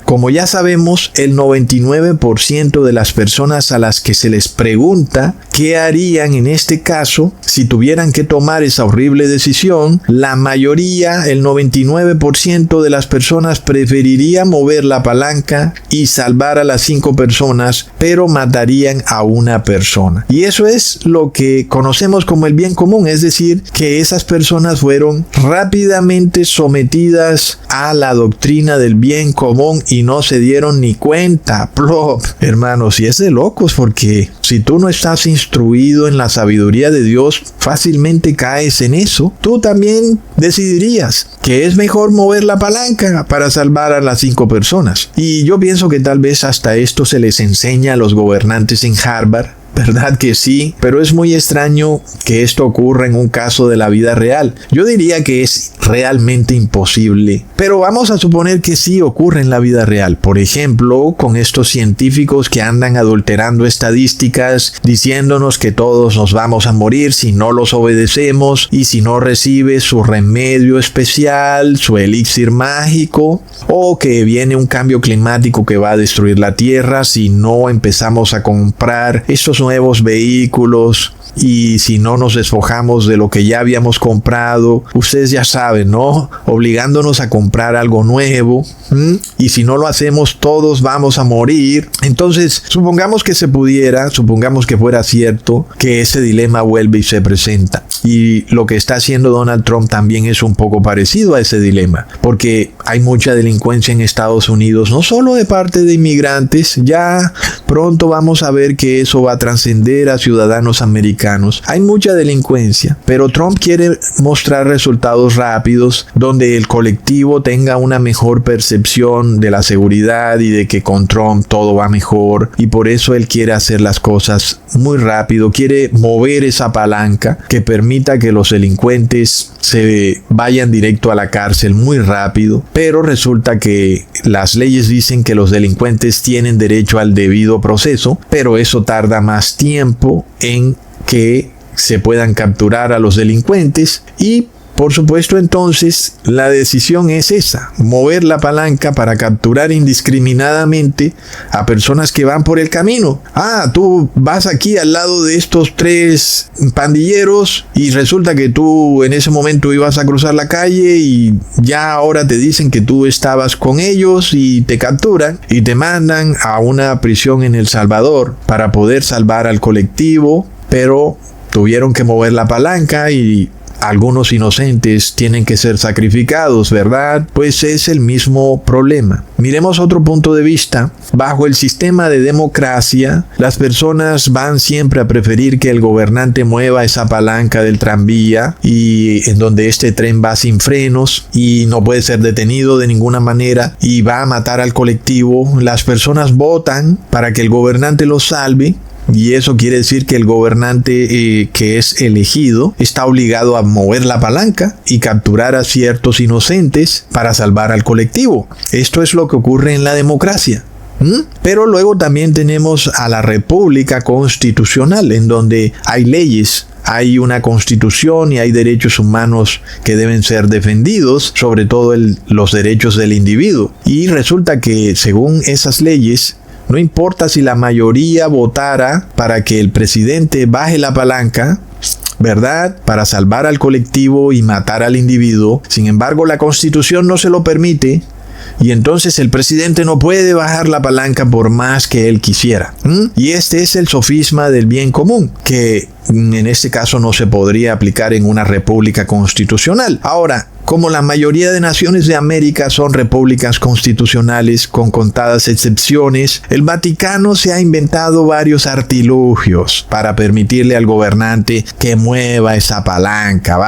Como ya sabemos, el 99% de las personas a las que se les pregunta qué harían en este caso, si tuvieran que tomar esa horrible decisión, la mayoría, el 99% de las personas preferiría mover la palanca y salvar a las 5 personas, pero matarían a una persona. Y eso es lo que conocemos como el bien común, es decir, que esas personas fueron rápidamente sometidas a la doctrina del bien común y no se dieron ni cuenta. Plop. Hermanos, y es de locos, porque si tú no estás instruido en la sabiduría de Dios, fácilmente caes en eso. Tú también decidirías que es mejor mover la palanca para salvar a las 5 personas. Y yo pienso que tal vez hasta esto se les enseña a los gobernantes en Harvard. ¿Verdad que sí? Pero es muy extraño que esto ocurra en un caso de la vida real. Yo diría que es realmente imposible, pero vamos a suponer que sí ocurre en la vida real. Por ejemplo, con estos científicos que andan adulterando estadísticas, diciéndonos que todos nos vamos a morir si no los obedecemos y si no recibes su remedio especial, su elixir mágico, o que viene un cambio climático que va a destruir la Tierra si no empezamos a comprar estos nuevos vehículos, y si no nos despojamos de lo que ya habíamos comprado. Ustedes ya saben, ¿no? Obligándonos a comprar algo nuevo, y si no lo hacemos todos vamos a morir. Entonces, supongamos que se pudiera, supongamos que fuera cierto que ese dilema vuelve y se presenta, y lo que está haciendo Donald Trump también es un poco parecido a ese dilema, porque hay mucha delincuencia en Estados Unidos, no solo de parte de inmigrantes. Ya pronto vamos a ver que eso va a trascender a ciudadanos americanos. Hay mucha delincuencia, pero Trump quiere mostrar resultados rápidos donde el colectivo tenga una mejor percepción de la seguridad y de que con Trump todo va mejor, y por eso él quiere hacer las cosas muy rápido, quiere mover esa palanca que permita que los delincuentes se vayan directo a la cárcel muy rápido. Pero resulta que las leyes dicen que los delincuentes tienen derecho al debido proceso, pero eso tarda más tiempo en que se puedan capturar a los delincuentes, y por supuesto entonces la decisión es esa: mover la palanca para capturar indiscriminadamente a personas que van por el camino. Tú vas aquí al lado de estos 3 pandilleros y resulta que tú en ese momento ibas a cruzar la calle y ya ahora te dicen que tú estabas con ellos y te capturan y te mandan a una prisión en El Salvador para poder salvar al colectivo, pero tuvieron que mover la palanca y algunos inocentes tienen que ser sacrificados, ¿verdad? Pues es el mismo problema. Miremos otro punto de vista. Bajo el sistema de democracia, las personas van siempre a preferir que el gobernante mueva esa palanca del tranvía, y en donde este tren va sin frenos y no puede ser detenido de ninguna manera y va a matar al colectivo. Las personas votan para que el gobernante los salve. Y eso quiere decir que el gobernante que es elegido está obligado a mover la palanca y capturar a ciertos inocentes para salvar al colectivo. Esto es lo que ocurre en la democracia. Pero luego también tenemos a la república constitucional, en donde hay leyes, hay una constitución y hay derechos humanos que deben ser defendidos, sobre todo los derechos del individuo. Y resulta que según esas leyes, no importa si la mayoría votara para que el presidente baje la palanca, ¿verdad?, para salvar al colectivo y matar al individuo. Sin embargo, la Constitución no se lo permite, y entonces el presidente no puede bajar la palanca por más que él quisiera. Y este es el sofisma del bien común, que en este caso no se podría aplicar en una república constitucional. Ahora, como la mayoría de naciones de América son repúblicas constitucionales con contadas excepciones, el Vaticano se ha inventado varios artilugios para permitirle al gobernante que mueva esa palanca,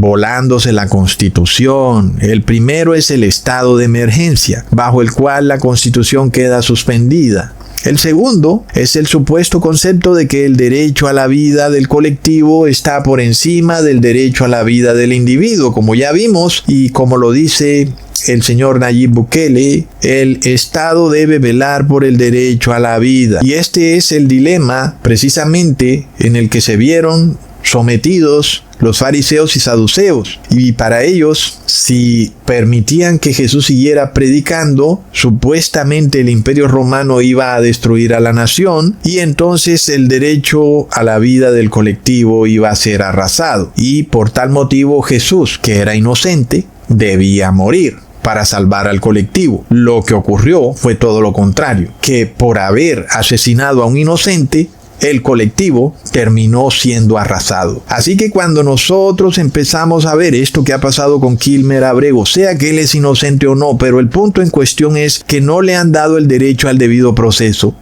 volándose la Constitución. El primero es el estado de emergencia, bajo el cual la Constitución queda suspendida. El segundo es el supuesto concepto de que el derecho a la vida del colectivo está por encima del derecho a la vida del individuo, como ya vimos y como lo dice el señor Nayib Bukele, el Estado debe velar por el derecho a la vida. Y este es el dilema precisamente en el que se vieron sometidos los fariseos y saduceos, y para ellos, si permitían que Jesús siguiera predicando, supuestamente el imperio romano iba a destruir a la nación, y entonces el derecho a la vida del colectivo iba a ser arrasado, y por tal motivo Jesús, que era inocente, debía morir para salvar al colectivo. Lo que ocurrió fue todo lo contrario, que por haber asesinado a un inocente, el colectivo terminó siendo arrasado. Así que cuando nosotros empezamos a ver esto que ha pasado con Kilmer Abrego, sea que él es inocente o no, pero el punto en cuestión es que no le han dado el derecho al debido proceso.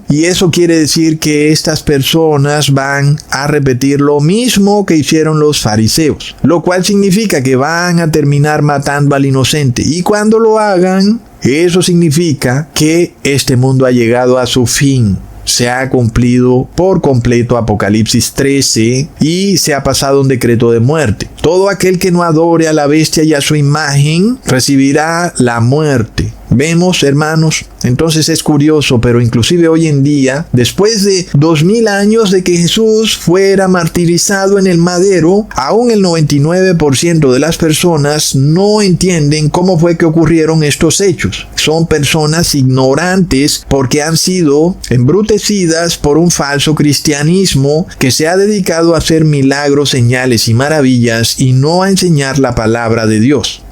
Y eso quiere decir que estas personas van a repetir lo mismo que hicieron los fariseos, lo cual significa que van a terminar matando al inocente, y cuando lo hagan, eso significa que este mundo ha llegado a su fin. Se ha cumplido por completo Apocalipsis 13 y se ha pasado un decreto de muerte. Todo aquel que no adore a la bestia y a su imagen recibirá la muerte. Vemos, hermanos, entonces es curioso, pero inclusive hoy en día, después de 2000 años de que Jesús fuera martirizado en el madero, aún el 99% de las personas no entienden cómo fue que ocurrieron estos hechos. Son personas ignorantes porque han sido embrutecidas por un falso cristianismo que se ha dedicado a hacer milagros, señales y maravillas y no a enseñar la palabra de Dios.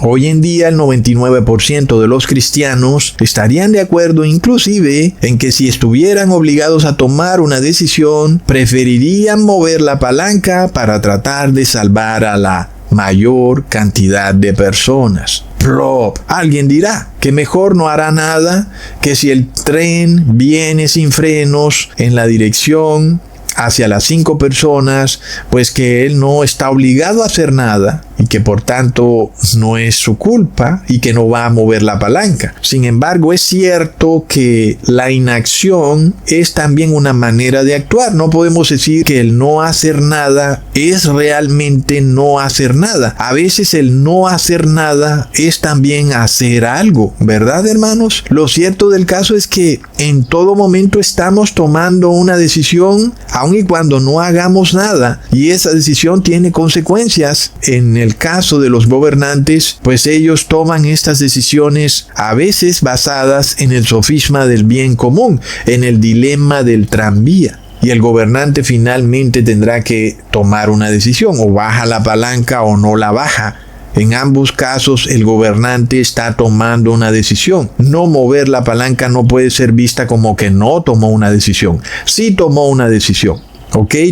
Hoy en día el 99% de los cristianos estarían de acuerdo inclusive en que si estuvieran obligados a tomar una decisión, preferirían mover la palanca para tratar de salvar a la mayor cantidad de personas. Alguien dirá que mejor no hará nada, que si el tren viene sin frenos en la dirección hacia las 5 personas, pues que él no está obligado a hacer nada y que por tanto no es su culpa y que no va a mover la palanca. Sin embargo, es cierto que la inacción es también una manera de actuar. No podemos decir que el no hacer nada es realmente no hacer nada. A veces el no hacer nada es también hacer algo, ¿verdad, hermanos? Lo cierto del caso es que en todo momento estamos tomando una decisión, aun y cuando no hagamos nada, y esa decisión tiene consecuencias. En el caso de los gobernantes, pues ellos toman estas decisiones a veces basadas en el sofisma del bien común, en el dilema del tranvía. Y el gobernante finalmente tendrá que tomar una decisión, o baja la palanca o no la baja. En ambos casos el gobernante está tomando una decisión. No mover la palanca no puede ser vista como que no tomó una decisión. Sí tomó una decisión.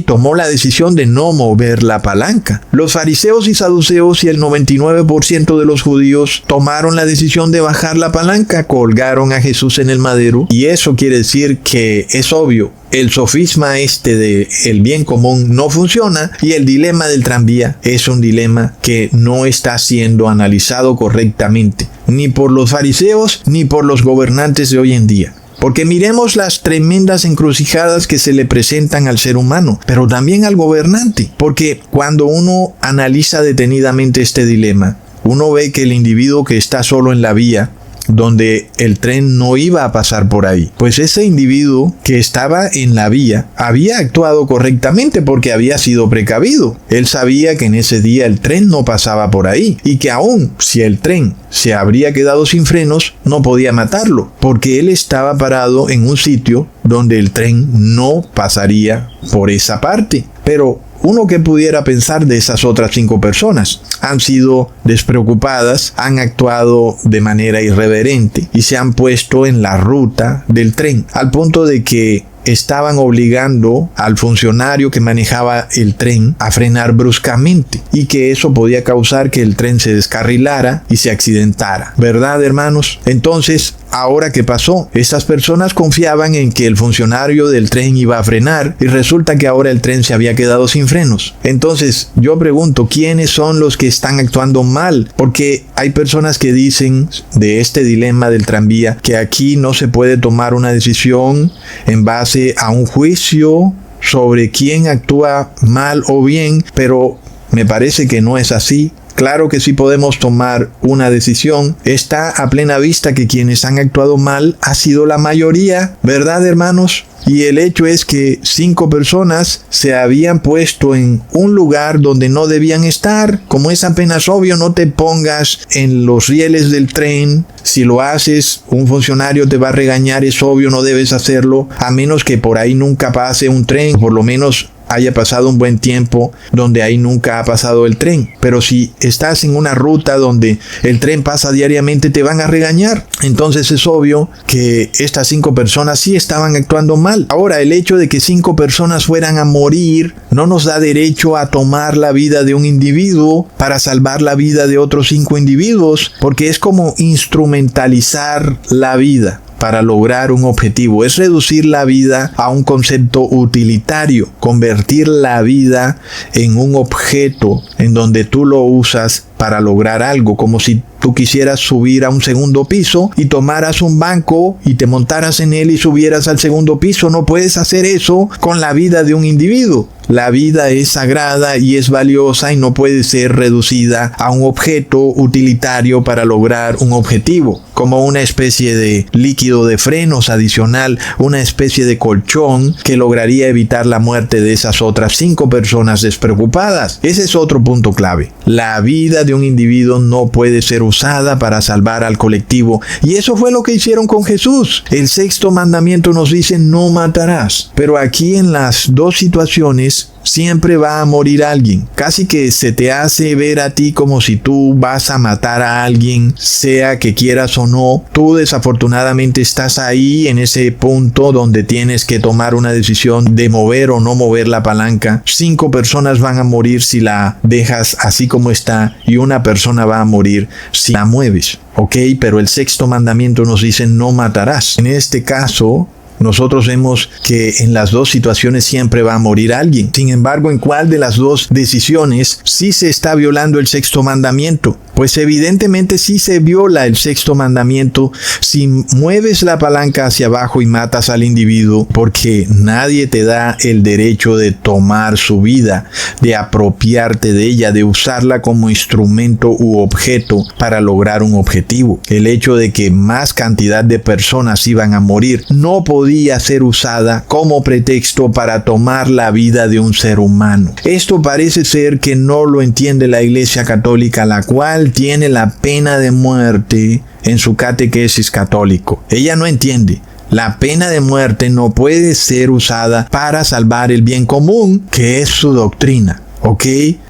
Tomó la decisión de no mover la palanca. Los fariseos y saduceos y el 99% de los judíos tomaron la decisión de bajar la palanca, colgaron a Jesús en el madero, y eso quiere decir que es obvio, el sofisma de el bien común no funciona, y el dilema del tranvía es un dilema que no está siendo analizado correctamente, ni por los fariseos ni por los gobernantes de hoy en día. Porque miremos las tremendas encrucijadas que se le presentan al ser humano, pero también al gobernante. Porque cuando uno analiza detenidamente este dilema, uno ve que el individuo que está solo en la vía, donde el tren no iba a pasar por ahí, pues ese individuo que estaba en la vía había actuado correctamente porque había sido precavido. Él sabía que en ese día el tren no pasaba por ahí y que aún si el tren se habría quedado sin frenos, no podía matarlo, porque él estaba parado en un sitio donde el tren no pasaría por esa parte. Pero uno que pudiera pensar de esas otras 5 personas, han sido despreocupadas, han actuado de manera irreverente y se han puesto en la ruta del tren, al punto de que estaban obligando al funcionario que manejaba el tren a frenar bruscamente y que eso podía causar que el tren se descarrilara y se accidentara, ¿verdad, hermanos? Entonces, ahora, ¿qué pasó? Estas personas confiaban en que el funcionario del tren iba a frenar y resulta que ahora el tren se había quedado sin frenos. Entonces, yo pregunto, ¿quiénes son los que están actuando mal? Porque hay personas que dicen de este dilema del tranvía que aquí no se puede tomar una decisión en base a un juicio sobre quién actúa mal o bien, pero me parece que no es así. Claro que sí podemos tomar una decisión. Está a plena vista que quienes han actuado mal ha sido la mayoría, ¿verdad, hermanos? Y el hecho es que 5 personas se habían puesto en un lugar donde no debían estar. Como es apenas obvio, no te pongas en los rieles del tren. Si lo haces, un funcionario te va a regañar, es obvio, no debes hacerlo, a menos que por ahí nunca pase un tren, por lo menos haya pasado un buen tiempo donde ahí nunca ha pasado el tren. Pero si estás en una ruta donde el tren pasa diariamente, te van a regañar. Entonces es obvio que estas 5 personas sí estaban actuando mal. Ahora, el hecho de que 5 personas fueran a morir no nos da derecho a tomar la vida de un individuo para salvar la vida de otros 5 individuos, porque es como instrumentalizar la vida para lograr un objetivo. Es reducir la vida a un concepto utilitario, convertir la vida en un objeto en donde tú lo usas para lograr algo, como si tú quisieras subir a un segundo piso y tomaras un banco y te montaras en él y subieras al segundo piso. No puedes hacer eso con la vida de un individuo. La vida es sagrada y es valiosa y no puede ser reducida a un objeto utilitario para lograr un objetivo, como una especie de líquido de frenos adicional, una especie de colchón que lograría evitar la muerte de esas otras 5 personas despreocupadas. Ese es otro punto clave. La vida de un individuo no puede ser usada para salvar al colectivo, y eso fue lo que hicieron con Jesús. El 6º mandamiento nos dice: no matarás. Pero aquí en las 2 situaciones siempre va a morir alguien. Casi que se te hace ver a ti como si tú vas a matar a alguien, sea que quieras o no. Tú desafortunadamente estás ahí en ese punto donde tienes que tomar una decisión de mover o no mover la palanca. 5 personas van a morir si la dejas así como está, y una persona va a morir si la mueves. Ok, pero el 6º mandamiento nos dice: no matarás. En este caso, nosotros vemos que en las 2 situaciones siempre va a morir alguien. Sin embargo, ¿en cuál de las 2 decisiones sí se está violando el 6º mandamiento? Pues evidentemente sí se viola el 6º mandamiento si mueves la palanca hacia abajo y matas al individuo, porque nadie te da el derecho de tomar su vida, de apropiarte de ella, de usarla como instrumento u objeto para lograr un objetivo. El hecho de que más cantidad de personas iban a morir no podía ser usada como pretexto para tomar la vida de un ser humano. Esto parece ser que no lo entiende la Iglesia Católica, la cual tiene la pena de muerte en su catequesis católico. Ella no entiende. La pena de muerte no puede ser usada para salvar el bien común, que es su doctrina. ¿Ok?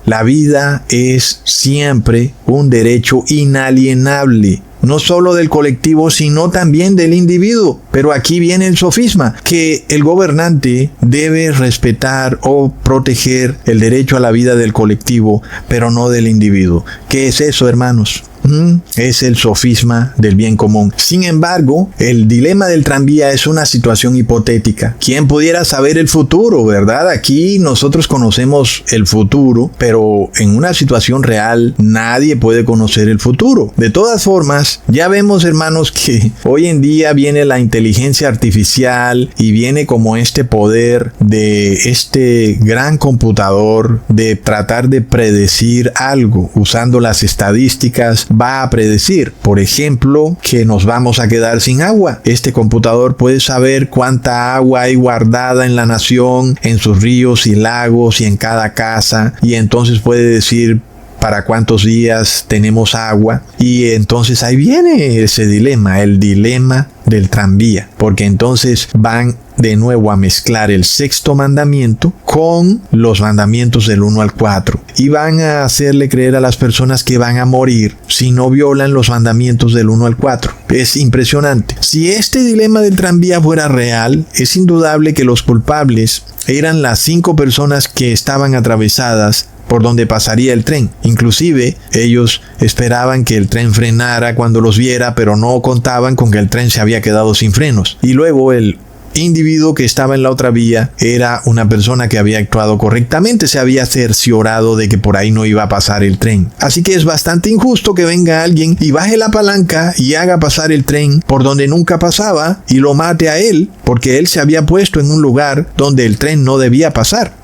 La vida es siempre un derecho inalienable, no solo del colectivo, sino también del individuo. Pero aquí viene el sofisma, que el gobernante debe respetar o proteger el derecho a la vida del colectivo, pero no del individuo. ¿Qué es eso, hermanos? Es el sofisma del bien común. Sin embargo, el dilema del tranvía es una situación hipotética. ¿Quién pudiera saber el futuro, verdad? Aquí nosotros conocemos el futuro, pero en una situación real nadie puede conocer el futuro. De todas formas, ya vemos, hermanos, que hoy en día viene la inteligencia artificial y viene como este poder de este gran computador de tratar de predecir algo usando las estadísticas. Va a predecir, por ejemplo, que nos vamos a quedar sin agua. Este computador puede saber cuánta agua hay guardada en la nación, en sus ríos y lagos y en cada casa, y entonces puede decir para cuántos días tenemos agua. Y entonces ahí viene ese dilema, el dilema del tranvía, porque entonces van de nuevo a mezclar el sexto mandamiento con los mandamientos del 1 al 4 y van a hacerle creer a las personas que van a morir si no violan los mandamientos del 1 al 4. Es impresionante. Si este dilema del tranvía fuera real, es indudable que los culpables eran las 5 personas que estaban atravesadas por donde pasaría el tren. Inclusive ellos esperaban que el tren frenara cuando los viera, pero no contaban con que el tren se había quedado sin frenos. Y luego el individuo que estaba en la otra vía era una persona que había actuado correctamente, se había cerciorado de que por ahí no iba a pasar el tren. Así que es bastante injusto que venga alguien y baje la palanca y haga pasar el tren por donde nunca pasaba y lo mate a él, porque él se había puesto en un lugar donde el tren no debía pasar.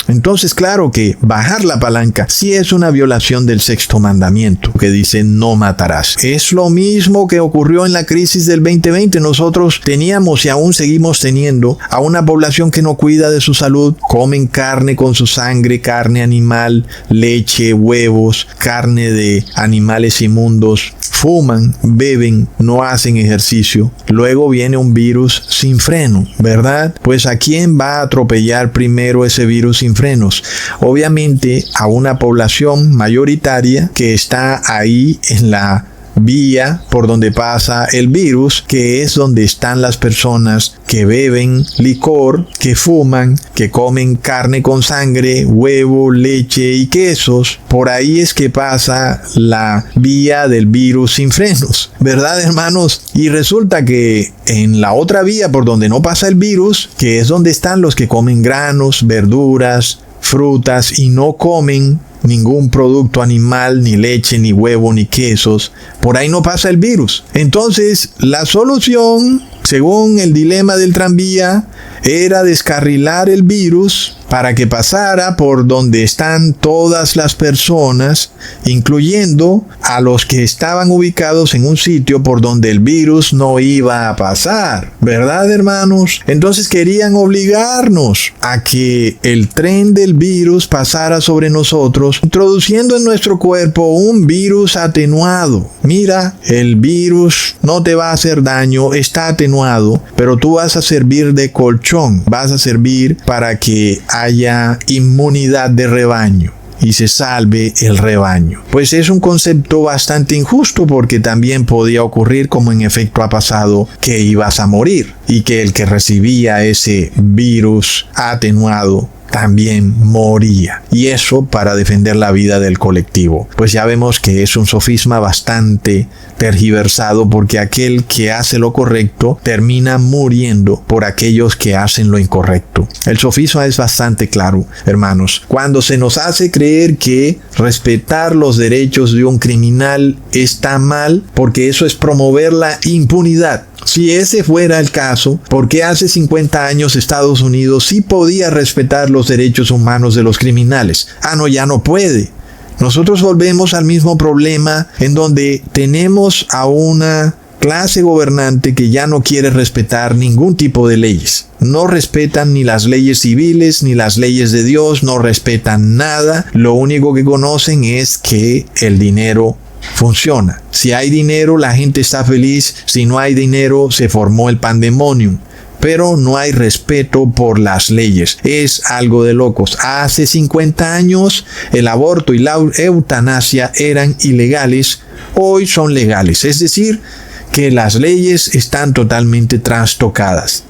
Entonces, claro que bajar la palanca sí es una violación del sexto mandamiento, que dice no matarás. Es lo mismo que ocurrió en la crisis del 2020. Nosotros teníamos y aún seguimos teniendo a una población que no cuida de su salud, comen carne con su sangre, carne animal, leche, huevos, carne de animales inmundos, fuman, beben, no hacen ejercicio. Luego viene un virus sin freno, ¿verdad? Pues ¿a quién va a atropellar primero ese virus sin frenos? Obviamente a una población mayoritaria que está ahí en la vía por donde pasa el virus, que es donde están las personas que beben licor, que fuman, que comen carne con sangre, huevo, leche y quesos. Por ahí es que pasa la vía del virus sin frenos, ¿verdad, hermanos? Y resulta que en la otra vía por donde no pasa el virus, que es donde están los que comen granos, verduras, frutas y no comen ningún producto animal, ni leche, ni huevo, ni quesos, por ahí no pasa el virus. Entonces, la solución, según el dilema del tranvía, era descarrilar el virus para que pasara por donde están todas las personas, incluyendo a los que estaban ubicados en un sitio por donde el virus no iba a pasar, ¿verdad, hermanos? Entonces querían obligarnos a que el tren del virus pasara sobre nosotros, introduciendo en nuestro cuerpo un virus atenuado. Mira, el virus no te va a hacer daño, está atenuado, pero tú vas a servir de colchón, vas a servir para que haya inmunidad de rebaño y se salve el rebaño. Pues es un concepto bastante injusto, porque también podía ocurrir, como en efecto ha pasado, que ibas a morir y que el que recibía ese virus atenuado también moría, y eso para defender la vida del colectivo. Pues ya vemos que es un sofisma bastante tergiversado, porque aquel que hace lo correcto termina muriendo por aquellos que hacen lo incorrecto. El sofisma es bastante claro, hermanos. Cuando se nos hace creer que respetar los derechos de un criminal está mal, porque eso es promover la impunidad. Si ese fuera el caso, ¿por qué hace 50 años Estados Unidos sí podía respetar los derechos humanos de los criminales? No, ya no puede. Nosotros volvemos al mismo problema, en donde tenemos a una clase gobernante que ya no quiere respetar ningún tipo de leyes. No respetan ni las leyes civiles ni las leyes de Dios, no respetan nada. Lo único que conocen es que el dinero funciona. Si hay dinero, la gente está feliz. Si no hay dinero, se formó el pandemonium. Pero no hay respeto por las leyes. Es algo de locos. Hace 50 años el aborto y la eutanasia eran ilegales. Hoy son legales. Es decir, que las leyes están totalmente trastocadas.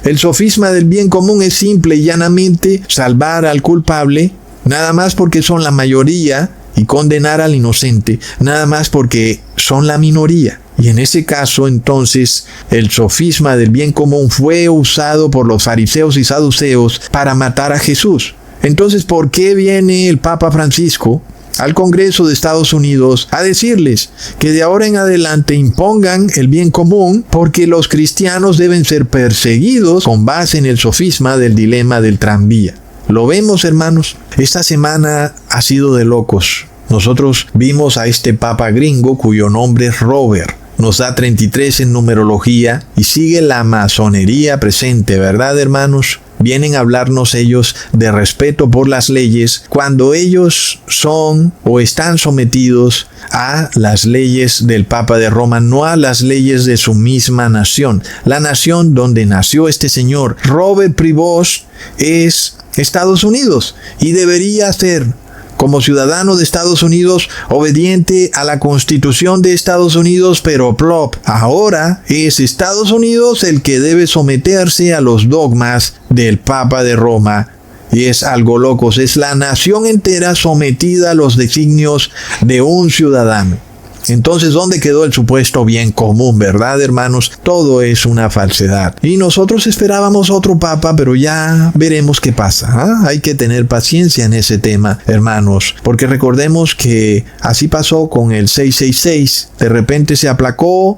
El sofisma del bien común es simple y llanamente salvar al culpable, nada más porque son la mayoría, y condenar al inocente, nada más porque son la minoría. Y en ese caso, entonces, el sofisma del bien común fue usado por los fariseos y saduceos para matar a Jesús. Entonces, ¿por qué viene el Papa Francisco al Congreso de Estados Unidos a decirles que de ahora en adelante impongan el bien común, porque los cristianos deben ser perseguidos con base en el sofisma del dilema del tranvía? Lo vemos, hermanos. Esta semana ha sido de locos. Nosotros vimos a este papa gringo cuyo nombre es Robert. Nos da 33 en numerología y sigue la masonería presente, ¿verdad, hermanos? vienen a hablarnos ellos de respeto por las leyes cuando ellos son o están sometidos a las leyes del Papa de Roma, no a las leyes de su misma nación. La nación donde nació este señor, Robert Prevost, es Estados Unidos y debería ser, como ciudadano de Estados Unidos, obediente a la Constitución de Estados Unidos, pero plop, ahora es Estados Unidos el que debe someterse a los dogmas del Papa de Roma. Y es algo locos, es la nación entera sometida a los designios de un ciudadano. Entonces, ¿dónde quedó el supuesto bien común, verdad, hermanos? Todo es una falsedad. Y nosotros esperábamos otro papa, pero ya veremos qué pasa. Hay que tener paciencia en ese tema, hermanos, porque recordemos que así pasó con el 666. De repente se aplacó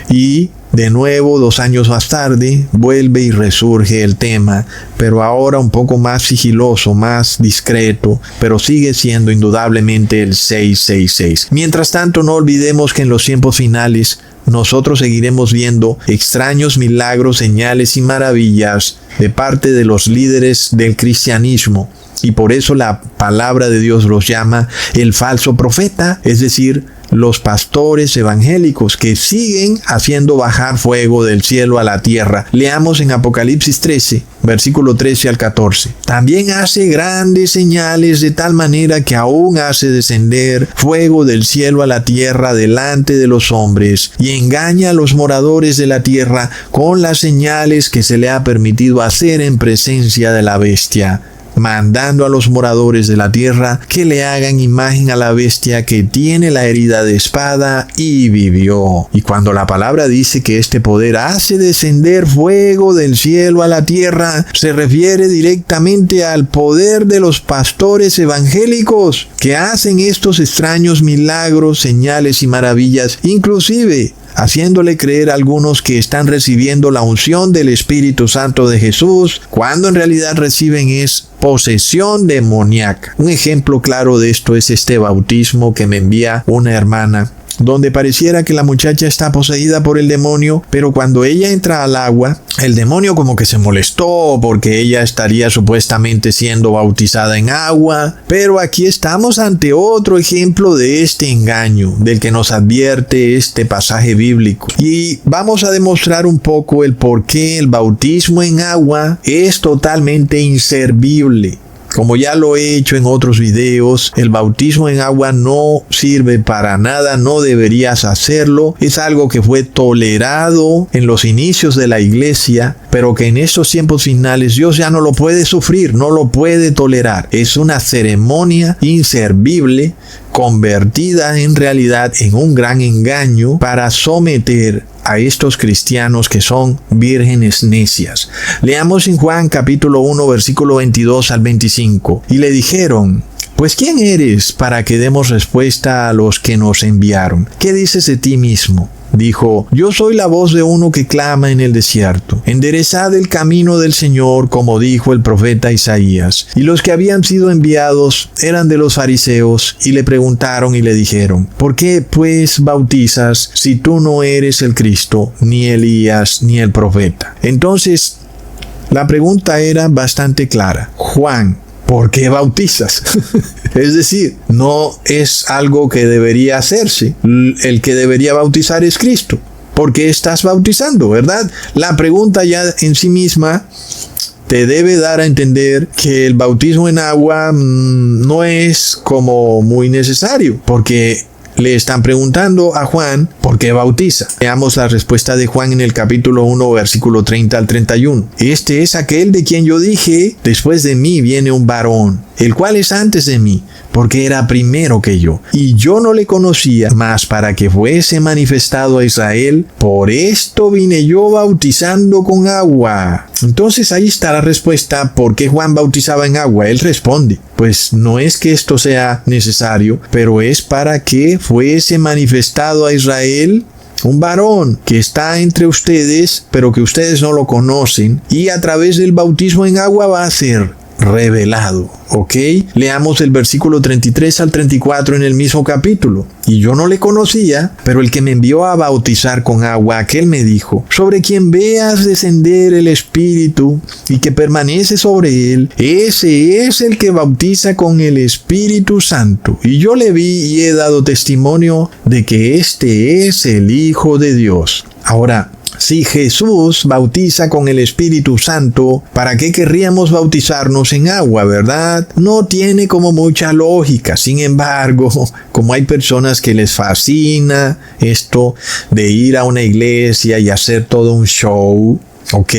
y de nuevo, 2 años más tarde, vuelve y resurge el tema, pero ahora un poco más sigiloso, más discreto, pero sigue siendo indudablemente el 666. Mientras tanto, no olvidemos que en los tiempos finales nosotros seguiremos viendo extraños milagros, señales y maravillas de parte de los líderes del cristianismo. Y por eso la palabra de Dios los llama el falso profeta, es decir, los pastores evangélicos que siguen haciendo bajar fuego del cielo a la tierra. Leamos en Apocalipsis 13, versículo 13 al 14. También hace grandes señales de tal manera que aún hace descender fuego del cielo a la tierra delante de los hombres y engaña a los moradores de la tierra con las señales que se le ha permitido hacer en presencia de la bestia, mandando a los moradores de la tierra que le hagan imagen a la bestia que tiene la herida de espada y vivió. Y cuando la palabra dice que este poder hace descender fuego del cielo a la tierra, se refiere directamente al poder de los pastores evangélicos que hacen estos extraños milagros, señales y maravillas, inclusive haciéndole creer a algunos que están recibiendo la unción del Espíritu Santo de Jesús, cuando en realidad reciben es posesión demoníaca. Un ejemplo claro de esto es este bautismo que me envía una hermana, donde pareciera que la muchacha está poseída por el demonio, pero cuando ella entra al agua, el demonio como que se molestó porque ella estaría supuestamente siendo bautizada en agua. Pero aquí estamos ante otro ejemplo de este engaño del que nos advierte este pasaje bíblico. Y vamos a demostrar un poco el por qué el bautismo en agua es totalmente inservible. Como ya lo he hecho en otros videos, el bautismo en agua no sirve para nada, no deberías hacerlo. Es algo que fue tolerado en los inicios de la iglesia, pero que en estos tiempos finales Dios ya no lo puede sufrir, no lo puede tolerar. Es una ceremonia inservible, convertida en realidad en un gran engaño para someter a estos cristianos que son vírgenes necias. Leamos en Juan capítulo 1 versículo 22 al 25. Y le dijeron: Pues ¿quién eres para que demos respuesta a los que nos enviaron? ¿Qué dices de ti mismo? Dijo: Yo soy la voz de uno que clama en el desierto. Enderezad el camino del Señor, como dijo el profeta Isaías. Y los que habían sido enviados eran de los fariseos, y le preguntaron y le dijeron: ¿Por qué pues bautizas si tú no eres el Cristo, ni Elías, ni el profeta? Entonces, la pregunta era bastante clara. Juan, ¿por qué bautizas? Es decir, no es algo que debería hacerse. El que debería bautizar es Cristo. ¿Por qué estás bautizando, verdad? La pregunta ya en sí misma te debe dar a entender que el bautismo en agua no es como muy necesario, porque le están preguntando a Juan por qué bautiza. Veamos la respuesta de Juan en el capítulo 1, versículo 30 al 31. Este es aquel de quien yo dije: después de mí viene un varón, el cual es antes de mí, porque era primero que yo. Y yo no le conocía, mas para que fuese manifestado a Israel, por esto vine yo bautizando con agua. Entonces ahí está la respuesta. ¿Por qué Juan bautizaba en agua? Él responde: pues no es que esto sea necesario, pero es para que fuese manifestado a Israel un varón que está entre ustedes, pero que ustedes no lo conocen, y a través del bautismo en agua va a ser revelado. ¿Ok? Leamos el versículo 33 al 34 en el mismo capítulo. Y yo no le conocía, pero el que me envió a bautizar con agua, aquel me dijo: sobre quien veas descender el Espíritu y que permanece sobre él, ese es el que bautiza con el Espíritu Santo. Y yo le vi y he dado testimonio de que este es el Hijo de Dios. Ahora, si Jesús bautiza con el Espíritu Santo, ¿para qué querríamos bautizarnos en agua, verdad? No tiene como mucha lógica. Sin embargo, como hay personas que les fascina esto de ir a una iglesia y hacer todo un show, ¿ok?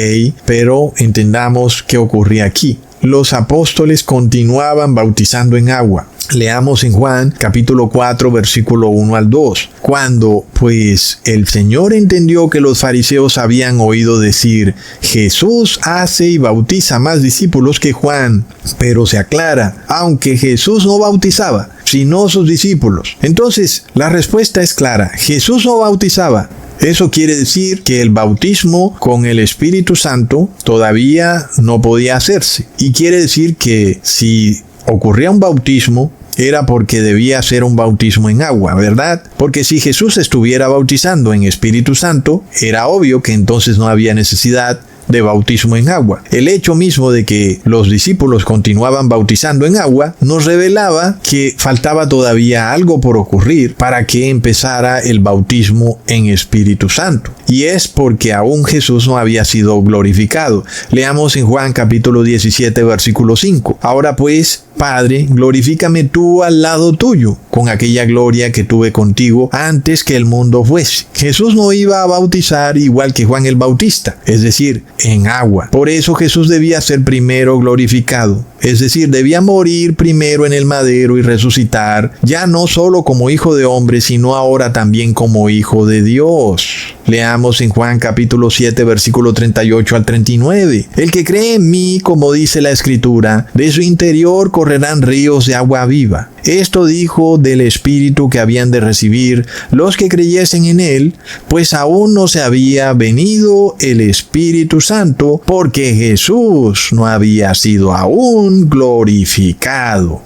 Pero entendamos qué ocurría aquí. Los apóstoles continuaban bautizando en agua. Leamos en Juan capítulo 4 versículo 1 al 2. Cuando pues el Señor entendió que los fariseos habían oído decir: Jesús hace y bautiza más discípulos que Juan, pero se aclara, aunque Jesús no bautizaba, sino sus discípulos. Entonces, la respuesta es clara: Jesús no bautizaba. Eso quiere decir que el bautismo con el Espíritu Santo todavía no podía hacerse. Y quiere decir que si ocurría un bautismo, era porque debía ser un bautismo en agua, ¿verdad? Porque si Jesús estuviera bautizando en Espíritu Santo, era obvio que entonces no había necesidad de bautismo en agua. El hecho mismo de que los discípulos continuaban bautizando en agua nos revelaba que faltaba todavía algo por ocurrir para que empezara el bautismo en Espíritu Santo. Y es porque aún Jesús no había sido glorificado. Leamos en Juan capítulo 17 versículo 5. Ahora pues, Padre, glorifícame tú al lado tuyo, con aquella gloria que tuve contigo antes que el mundo fuese. Jesús no iba a bautizar igual que Juan el Bautista, es decir, en agua. Por eso Jesús debía ser primero glorificado, es decir, debía morir primero en el madero y resucitar, ya no solo como hijo de hombre, sino ahora también como hijo de Dios. Leamos en Juan capítulo 7 versículo 38 al 39. El que cree en mí, como dice la Escritura, de su interior correrán ríos de agua viva. Esto dijo del Espíritu que habían de recibir los que creyesen en él, pues aún no se había venido el Espíritu Santo, porque Jesús no había sido aún glorificado.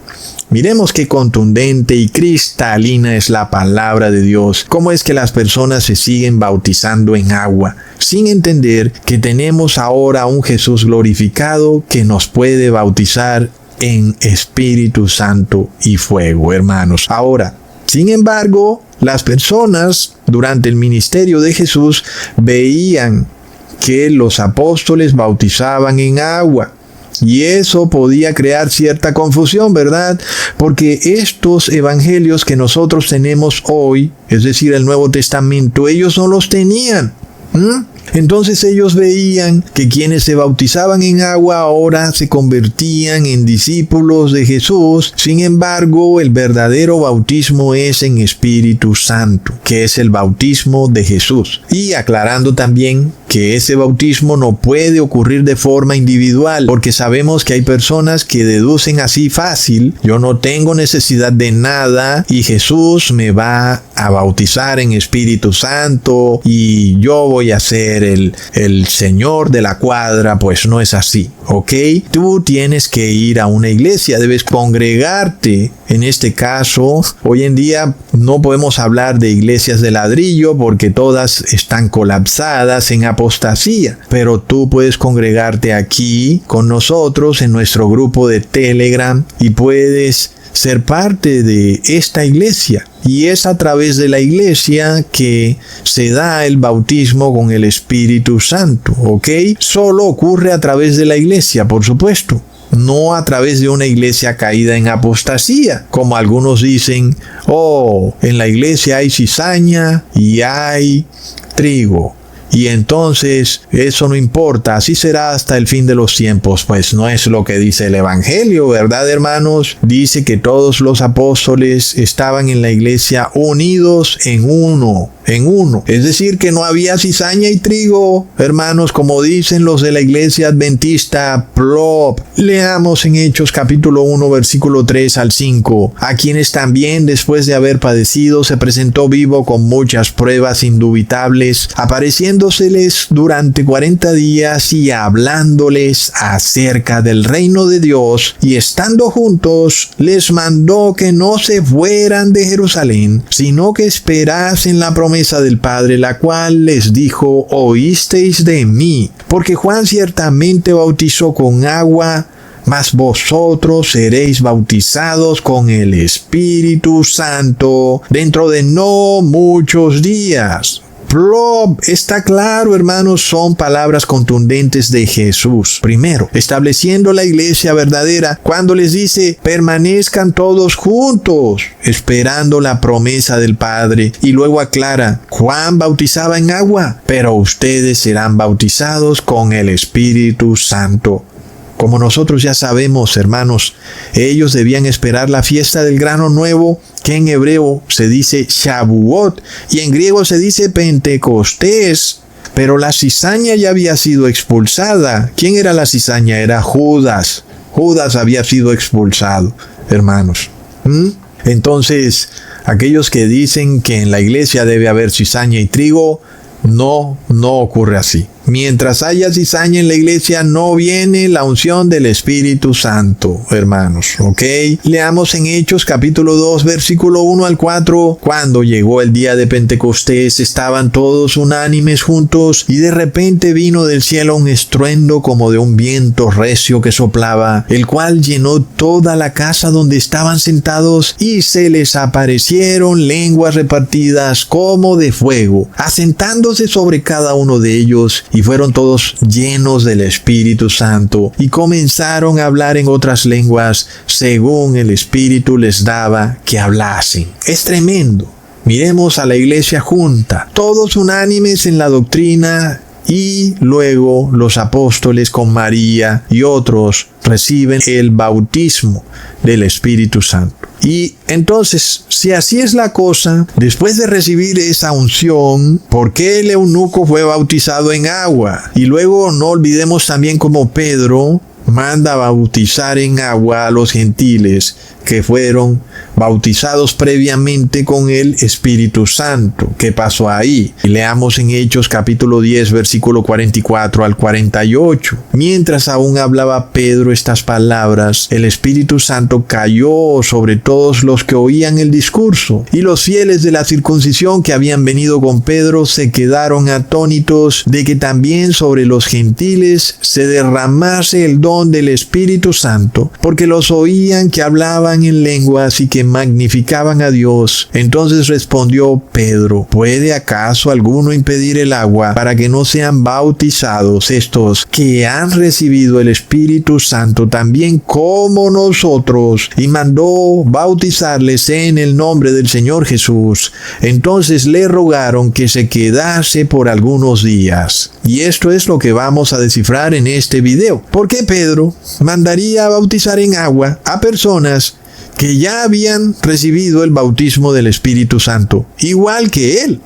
Miremos qué contundente y cristalina es la palabra de Dios. Cómo es que las personas se siguen bautizando en agua, sin entender que tenemos ahora un Jesús glorificado que nos puede bautizar en Espíritu Santo y fuego, hermanos. Ahora, sin embargo, las personas durante el ministerio de Jesús veían que los apóstoles bautizaban en agua. Y eso podía crear cierta confusión, ¿verdad? Porque estos evangelios que nosotros tenemos hoy, es decir, el Nuevo Testamento, ellos no los tenían. Entonces ellos veían que quienes se bautizaban en agua ahora se convertían en discípulos de Jesús. Sin embargo, el verdadero bautismo es en Espíritu Santo, que es el bautismo de Jesús. Y aclarando también que ese bautismo no puede ocurrir de forma individual, porque sabemos que hay personas que deducen así fácil: yo no tengo necesidad de nada y Jesús me va a bautizar en Espíritu Santo y yo voy a ser el Señor de la cuadra. Pues no es así, ¿ok? Tú tienes que ir a una iglesia, debes congregarte. En este caso, hoy en día no podemos hablar de iglesias de ladrillo porque todas están colapsadas en apostasía, pero tú puedes congregarte aquí con nosotros en nuestro grupo de Telegram y puedes ser parte de esta iglesia. Y es a través de la iglesia que se da el bautismo con el Espíritu Santo, ¿ok? Solo ocurre a través de la iglesia, por supuesto. No a través de una iglesia caída en apostasía, como algunos dicen: oh, en la iglesia hay cizaña y hay trigo. Y entonces eso no importa, así será hasta el fin de los tiempos. Pues no es lo que dice el Evangelio, ¿verdad, hermanos? Dice que todos los apóstoles estaban en la iglesia unidos en uno. Es decir, que no había cizaña y trigo, hermanos, como dicen los de la iglesia adventista plop. Leamos en Hechos capítulo 1 versículo 3 al 5. A quienes también después de haber padecido se presentó vivo con muchas pruebas indubitables, apareciendo apareciéndoseles durante 40 días y hablándoles acerca del reino de Dios, y estando juntos, les mandó que no se fueran de Jerusalén, sino que esperasen la promesa del Padre, la cual les dijo: oísteis de mí, porque Juan ciertamente bautizó con agua, mas vosotros seréis bautizados con el Espíritu Santo dentro de no muchos días. Plop, está claro, hermanos, son palabras contundentes de Jesús. Primero, estableciendo la iglesia verdadera cuando les dice: permanezcan todos juntos, esperando la promesa del Padre. Y luego aclara: Juan bautizaba en agua, pero ustedes serán bautizados con el Espíritu Santo. Como nosotros ya sabemos, hermanos, ellos debían esperar la fiesta del grano nuevo, que en hebreo se dice Shavuot y en griego se dice Pentecostés. Pero la cizaña ya había sido expulsada. ¿Quién era la cizaña? Era Judas. Judas había sido expulsado, hermanos. Entonces, aquellos que dicen que en la iglesia debe haber cizaña y trigo, no ocurre así. Mientras haya cizaña en la iglesia, no viene la unción del Espíritu Santo, hermanos, ¿ok? Leamos en Hechos capítulo 2, versículo 1 al 4. Cuando llegó el día de Pentecostés, estaban todos unánimes juntos, y de repente vino del cielo un estruendo como de un viento recio que soplaba, el cual llenó toda la casa donde estaban sentados, y se les aparecieron lenguas repartidas como de fuego, asentándose sobre cada uno de ellos, y fueron todos llenos del Espíritu Santo, y comenzaron a hablar en otras lenguas, según el Espíritu les daba que hablasen. Es tremendo. Miremos a la iglesia junta, todos unánimes en la doctrina, y luego los apóstoles con María y otros reciben el bautismo del Espíritu Santo. Y entonces, si así es la cosa, después de recibir esa unción, ¿por qué el eunuco fue bautizado en agua? Y luego no olvidemos también como Pedro manda bautizar en agua a los gentiles que fueron bautizados previamente con el Espíritu Santo. ¿Qué pasó ahí? Y leamos en Hechos capítulo 10, versículo 44 al 48. Mientras aún hablaba Pedro estas palabras, el Espíritu Santo cayó sobre todos los que oían el discurso, y los fieles de la circuncisión que habían venido con Pedro se quedaron atónitos de que también sobre los gentiles se derramase el don del Espíritu Santo, porque los oían que hablaban en lenguas y que magnificaban a Dios. Entonces respondió Pedro: ¿puede acaso alguno impedir el agua para que no sean bautizados estos que han recibido el Espíritu Santo también como nosotros? Y mandó bautizarles en el nombre del Señor Jesús. Entonces le rogaron que se quedase por algunos días. Y esto es lo que vamos a descifrar en este video. ¿Por qué Pedro mandaría a bautizar en agua a personas que ya habían recibido el bautismo del Espíritu Santo, igual que él?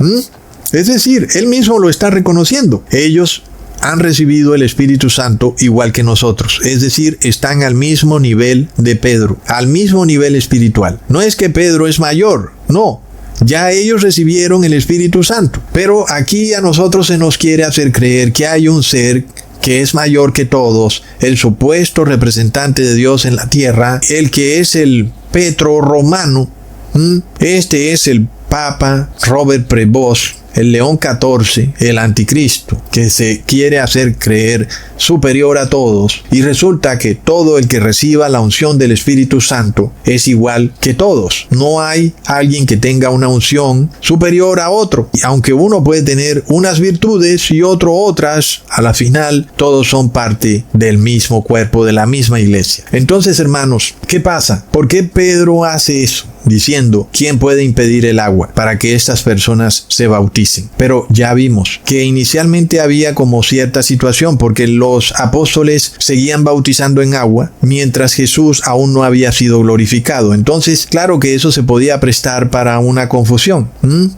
Es decir, él mismo lo está reconociendo. Ellos han recibido el Espíritu Santo igual que nosotros. Es decir, están al mismo nivel de Pedro, al mismo nivel espiritual. No es que Pedro es mayor, no. Ya ellos recibieron el Espíritu Santo. Pero aquí a nosotros se nos quiere hacer creer que hay un ser que es mayor que todos, el supuesto representante de Dios en la tierra, el que es el Petro romano. Este es el Papa Robert Prevost, el León XIV, el anticristo, que se quiere hacer creer superior a todos, y resulta que todo el que reciba la unción del Espíritu Santo es igual que todos. No hay alguien que tenga una unción superior a otro, y aunque uno puede tener unas virtudes y otro otras, a la final todos son parte del mismo cuerpo, de la misma iglesia. Entonces, hermanos, ¿qué pasa? ¿Por qué Pedro hace eso? Diciendo: ¿quién puede impedir el agua para que estas personas se bauticen? Pero ya vimos que inicialmente había como cierta situación, porque los apóstoles seguían bautizando en agua mientras Jesús aún no había sido glorificado. Entonces, claro que eso se podía prestar para una confusión.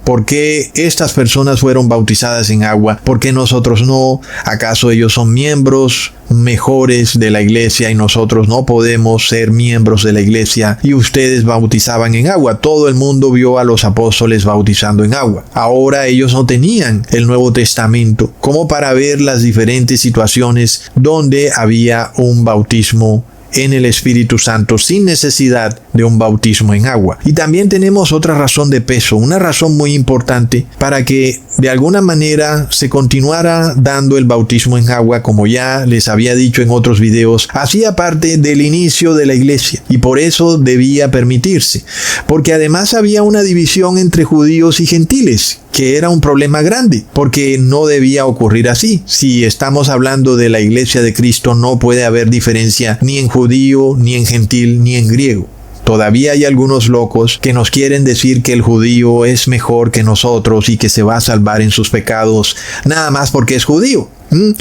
¿Por qué estas personas fueron bautizadas en agua? ¿Por qué nosotros no? ¿Acaso ellos son miembros mejores de la iglesia y nosotros no podemos ser miembros de la iglesia, y ustedes bautizaban en agua. Todo el mundo vio a los apóstoles bautizando en agua. Ahora ellos no tenían el Nuevo Testamento como para ver las diferentes situaciones donde había un bautismo en el Espíritu Santo sin necesidad de un bautismo en agua. Y también tenemos otra razón de peso, una razón muy importante para que de alguna manera se continuara dando el bautismo en agua, como ya les había dicho en otros videos, hacía parte del inicio de la iglesia y por eso debía permitirse, porque además había una división entre judíos y gentiles, que era un problema grande, porque no debía ocurrir así. Si estamos hablando de la iglesia de Cristo, no puede haber diferencia ni en judío, ni en gentil, ni en griego. Todavía hay algunos locos que nos quieren decir que el judío es mejor que nosotros y que se va a salvar en sus pecados nada más porque es judío.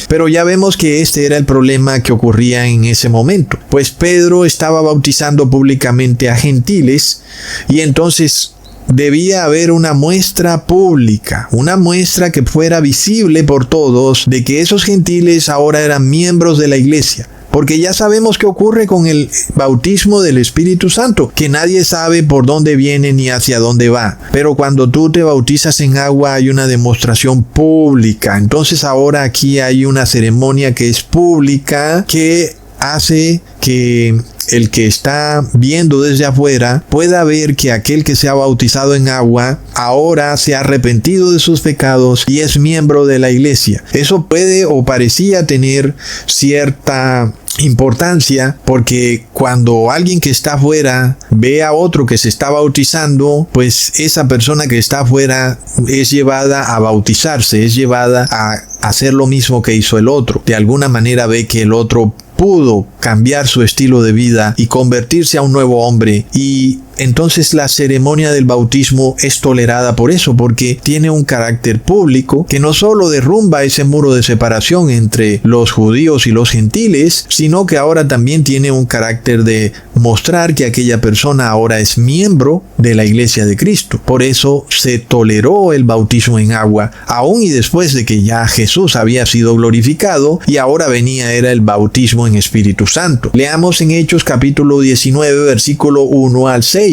Pero ya vemos que este era el problema que ocurría en ese momento. Pues Pedro estaba bautizando públicamente a gentiles y entonces debía haber una muestra pública, una muestra que fuera visible por todos de que esos gentiles ahora eran miembros de la iglesia. Porque ya sabemos qué ocurre con el bautismo del Espíritu Santo, que nadie sabe por dónde viene ni hacia dónde va. Pero cuando tú te bautizas en agua hay una demostración pública. Entonces ahora aquí hay una ceremonia que es pública, que hace que el que está viendo desde afuera pueda ver que aquel que se ha bautizado en agua ahora se ha arrepentido de sus pecados y es miembro de la iglesia. Eso puede o parecía tener cierta importancia, porque cuando alguien que está afuera ve a otro que se está bautizando, pues esa persona que está afuera es llevada a bautizarse, es llevada a hacer lo mismo que hizo el otro. De alguna manera ve que el otro pudo cambiar su estilo de vida y convertirse a un nuevo hombre, y entonces la ceremonia del bautismo es tolerada por eso, porque tiene un carácter público que no solo derrumba ese muro de separación entre los judíos y los gentiles, sino que ahora también tiene un carácter de mostrar que aquella persona ahora es miembro de la iglesia de Cristo. Por eso se toleró el bautismo en agua, aún y después de que ya Jesús había sido glorificado y ahora era el bautismo en Espíritu Santo. Leamos en Hechos capítulo 19, versículo 1 al 6.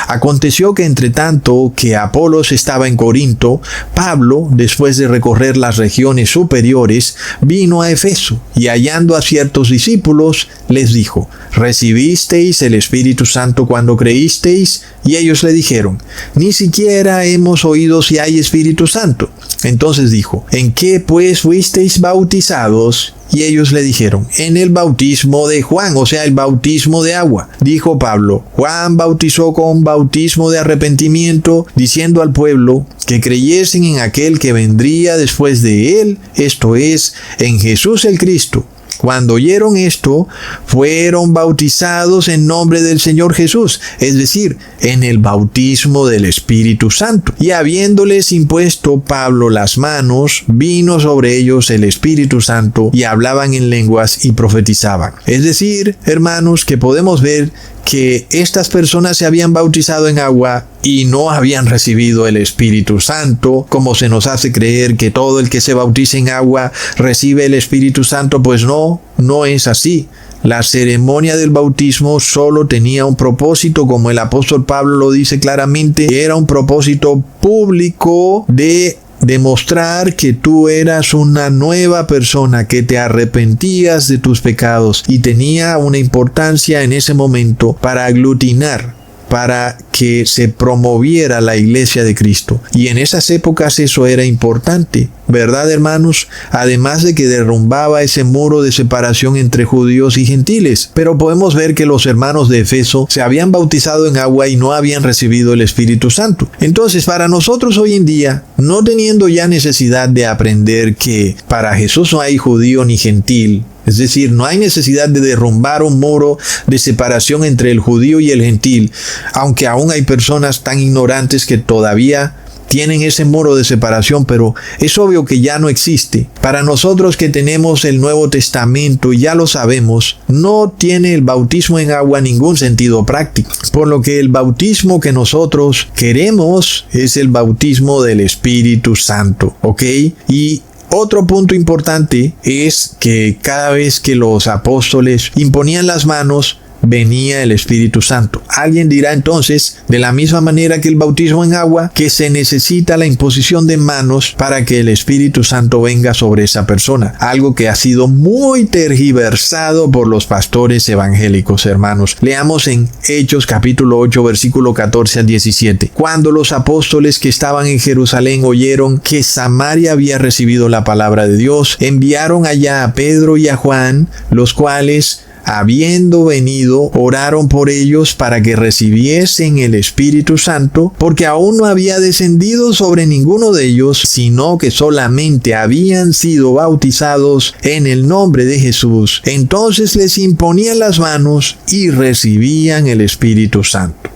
Aconteció que entre tanto que Apolos estaba en Corinto, Pablo, después de recorrer las regiones superiores, vino a Efeso, y hallando a ciertos discípulos, les dijo: ¿recibisteis el Espíritu Santo cuando creísteis? Y ellos le dijeron: ni siquiera hemos oído si hay Espíritu Santo. Entonces dijo: ¿en qué pues fuisteis bautizados? Y ellos le dijeron: en el bautismo de Juan, o sea, el bautismo de agua. Dijo Pablo: Juan bautizó con bautismo de arrepentimiento, diciendo al pueblo que creyesen en aquel que vendría después de él, esto es, en Jesús el Cristo. Cuando oyeron esto, fueron bautizados en nombre del Señor Jesús, es decir, en el bautismo del Espíritu Santo. Y habiéndoles impuesto Pablo las manos, vino sobre ellos el Espíritu Santo, y hablaban en lenguas y profetizaban. Es decir, hermanos, que podemos ver que estas personas se habían bautizado en agua y no habían recibido el Espíritu Santo, como se nos hace creer que todo el que se bautiza en agua recibe el Espíritu Santo. Pues no es así. La ceremonia del bautismo solo tenía un propósito, como el apóstol Pablo lo dice claramente, era un propósito público de demostrar que tú eras una nueva persona, que te arrepentías de tus pecados, y tenía una importancia en ese momento para aglutinar, para que se promoviera la iglesia de Cristo. Y en esas épocas eso era importante, ¿verdad, hermanos? Además de que derrumbaba ese muro de separación entre judíos y gentiles. Pero podemos ver que los hermanos de Efeso se habían bautizado en agua y no habían recibido el Espíritu Santo. Entonces, para nosotros hoy en día, no teniendo ya necesidad de aprender que para Jesús no hay judío ni gentil, es decir, no hay necesidad de derrumbar un muro de separación entre el judío y el gentil, aunque aún hay personas tan ignorantes que todavía tienen ese muro de separación, pero es obvio que ya no existe. Para nosotros que tenemos el Nuevo Testamento y ya lo sabemos, no tiene el bautismo en agua ningún sentido práctico, por lo que el bautismo que nosotros queremos es el bautismo del Espíritu Santo, ¿ok? Y Otro punto importante es que cada vez que los apóstoles imponían las manos, venía el Espíritu Santo. Alguien dirá entonces, de la misma manera que el bautismo en agua, que se necesita la imposición de manos para que el Espíritu Santo venga sobre esa persona. Algo que ha sido muy tergiversado por los pastores evangélicos, hermanos. Leamos en Hechos capítulo 8, versículo 14 al 17. Cuando los apóstoles que estaban en Jerusalén oyeron que Samaria había recibido la palabra de Dios, enviaron allá a Pedro y a Juan, los cuales, habiendo venido, oraron por ellos para que recibiesen el Espíritu Santo, porque aún no había descendido sobre ninguno de ellos, sino que solamente habían sido bautizados en el nombre de Jesús. Entonces les imponían las manos y recibían el Espíritu Santo.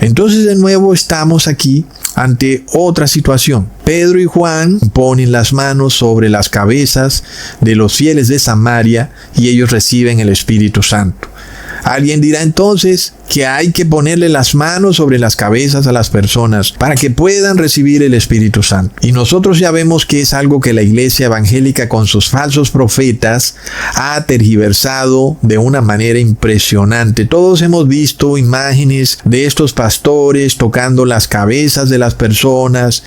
Entonces de nuevo estamos aquí ante otra situación. Pedro y Juan ponen las manos sobre las cabezas de los fieles de Samaria y ellos reciben el Espíritu Santo. Alguien dirá entonces que hay que ponerle las manos sobre las cabezas a las personas para que puedan recibir el Espíritu Santo. Y nosotros ya vemos que es algo que la iglesia evangélica con sus falsos profetas ha tergiversado de una manera impresionante. Todos hemos visto imágenes de estos pastores tocando las cabezas de las personas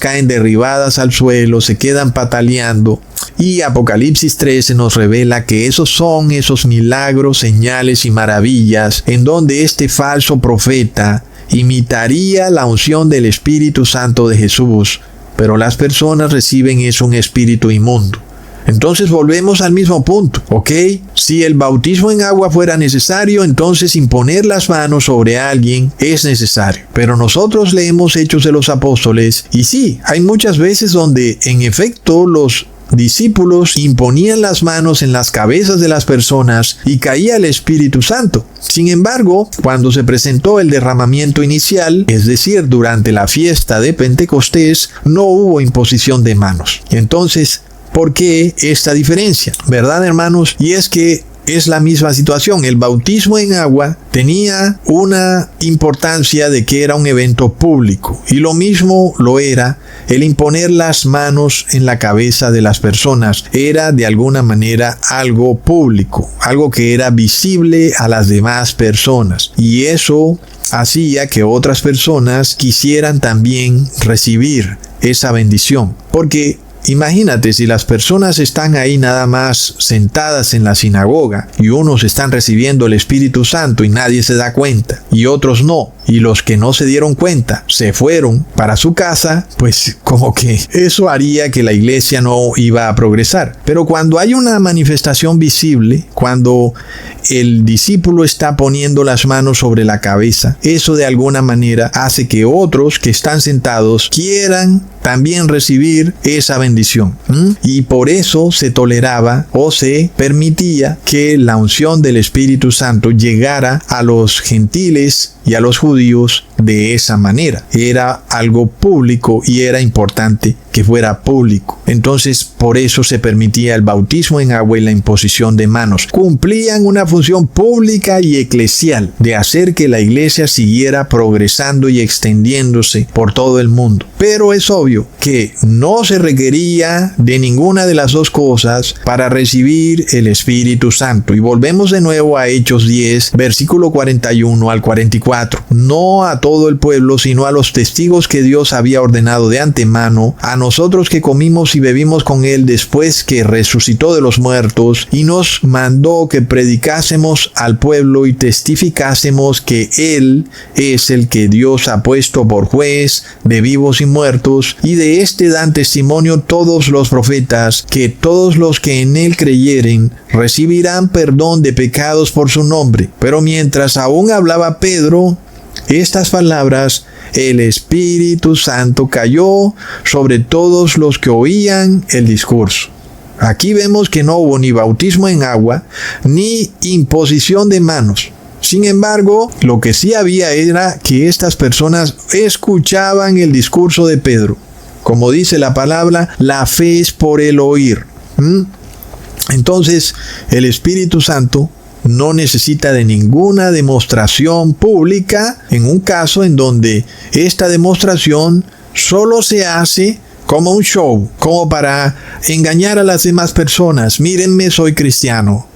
caen derribadas al suelo, se quedan pataleando. Y Apocalipsis 13 nos revela que esos son esos milagros, señales y maravillas en donde este falso profeta imitaría la unción del Espíritu Santo de Jesús, pero las personas reciben eso, un espíritu inmundo. Entonces volvemos al mismo punto, ¿ok? Si el bautismo en agua fuera necesario, entonces imponer las manos sobre alguien es necesario. Pero nosotros leemos Hechos de los Apóstoles y sí, hay muchas veces donde en efecto los discípulos imponían las manos en las cabezas de las personas y caía el Espíritu Santo. Sin embargo, cuando se presentó el derramamiento inicial, es decir, durante la fiesta de Pentecostés, no hubo imposición de manos. Entonces, ¿por qué esta diferencia? ¿Verdad, hermanos? Y es que es la misma situación. El bautismo en agua tenía una importancia de que era un evento público y lo mismo lo era el imponer las manos en la cabeza de las personas. Era de alguna manera algo público, algo que era visible a las demás personas, y eso hacía que otras personas quisieran también recibir esa bendición, porque imagínate, si las personas están ahí nada más sentadas en la sinagoga y unos están recibiendo el Espíritu Santo y nadie se da cuenta y otros no, y los que no se dieron cuenta se fueron para su casa, pues como que eso haría que la iglesia no iba a progresar. Pero cuando hay una manifestación visible, cuando el discípulo está poniendo las manos sobre la cabeza, eso de alguna manera hace que otros que están sentados quieran también recibir esa bendición. Y por eso se toleraba o se permitía que la unción del Espíritu Santo llegara a los gentiles y a los judíos de esa manera. Era algo público y era importante que fuera público. Entonces, por eso se permitía el bautismo en agua y la imposición de manos. Cumplían una función pública y eclesial de hacer que la iglesia siguiera progresando y extendiéndose por todo el mundo. Pero es obvio que no se requería de ninguna de las dos cosas para recibir el Espíritu Santo. Y volvemos de nuevo a Hechos 10, versículo 41 al 44. No a todo el pueblo, sino a los testigos que Dios había ordenado de antemano, a nosotros que comimos y bebimos con él después que resucitó de los muertos, y nos mandó que predicásemos al pueblo y testificásemos que él es el que Dios ha puesto por juez de vivos y muertos, y de este dan testimonio todos los profetas, que todos los que en él creyeren recibirán perdón de pecados por su nombre. Pero mientras aún hablaba Pedro estas palabras, el Espíritu Santo cayó sobre todos los que oían el discurso. Aquí vemos que no hubo ni bautismo en agua, ni imposición de manos. Sin embargo, lo que sí había era que estas personas escuchaban el discurso de Pedro. Como dice la palabra, la fe es por el oír. Entonces, el Espíritu Santo no necesita de ninguna demostración pública en un caso en donde esta demostración solo se hace como un show, como para engañar a las demás personas. Mírenme, soy cristiano.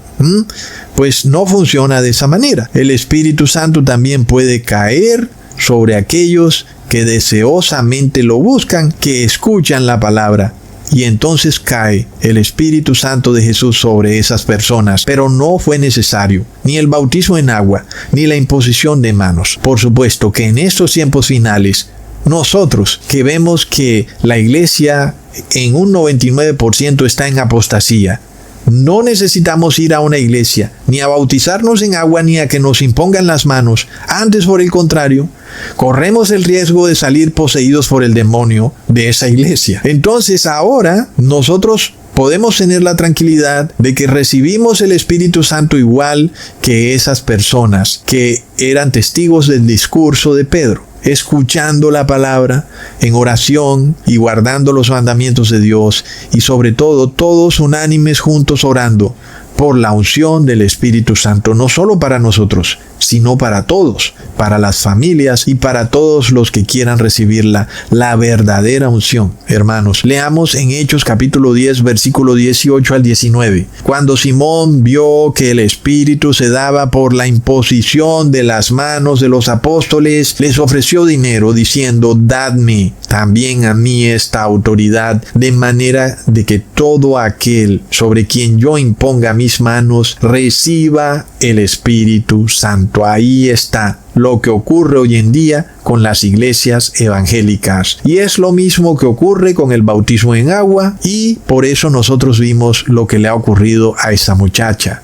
Pues no funciona de esa manera. El Espíritu Santo también puede caer sobre aquellos que deseosamente lo buscan, que escuchan la palabra. Y entonces cae el Espíritu Santo de Jesús sobre esas personas. Pero no fue necesario ni el bautismo en agua, ni la imposición de manos. Por supuesto que en estos tiempos finales, nosotros que vemos que la iglesia en un 99% está en apostasía, no necesitamos ir a una iglesia, ni a bautizarnos en agua, ni a que nos impongan las manos. Antes, por el contrario, corremos el riesgo de salir poseídos por el demonio de esa iglesia. Entonces, ahora nosotros podemos tener la tranquilidad de que recibimos el Espíritu Santo igual que esas personas que eran testigos del discurso de Pedro, escuchando la palabra en oración y guardando los mandamientos de Dios, y sobre todo todos unánimes juntos orando por la unción del Espíritu Santo, no solo para nosotros, sino para todos, para las familias y para todos los que quieran recibirla, la verdadera unción. Hermanos, leamos en Hechos capítulo 10, versículo 18 al 19. Cuando Simón vio que el Espíritu se daba por la imposición de las manos de los apóstoles, les ofreció dinero, diciendo: dadme también a mí esta autoridad, de manera de que todo aquel sobre quien yo imponga mis manos reciba el Espíritu Santo. Ahí está lo que ocurre hoy en día con las iglesias evangélicas. Y es lo mismo que ocurre con el bautismo en agua, y por eso nosotros vimos lo que le ha ocurrido a esa muchacha,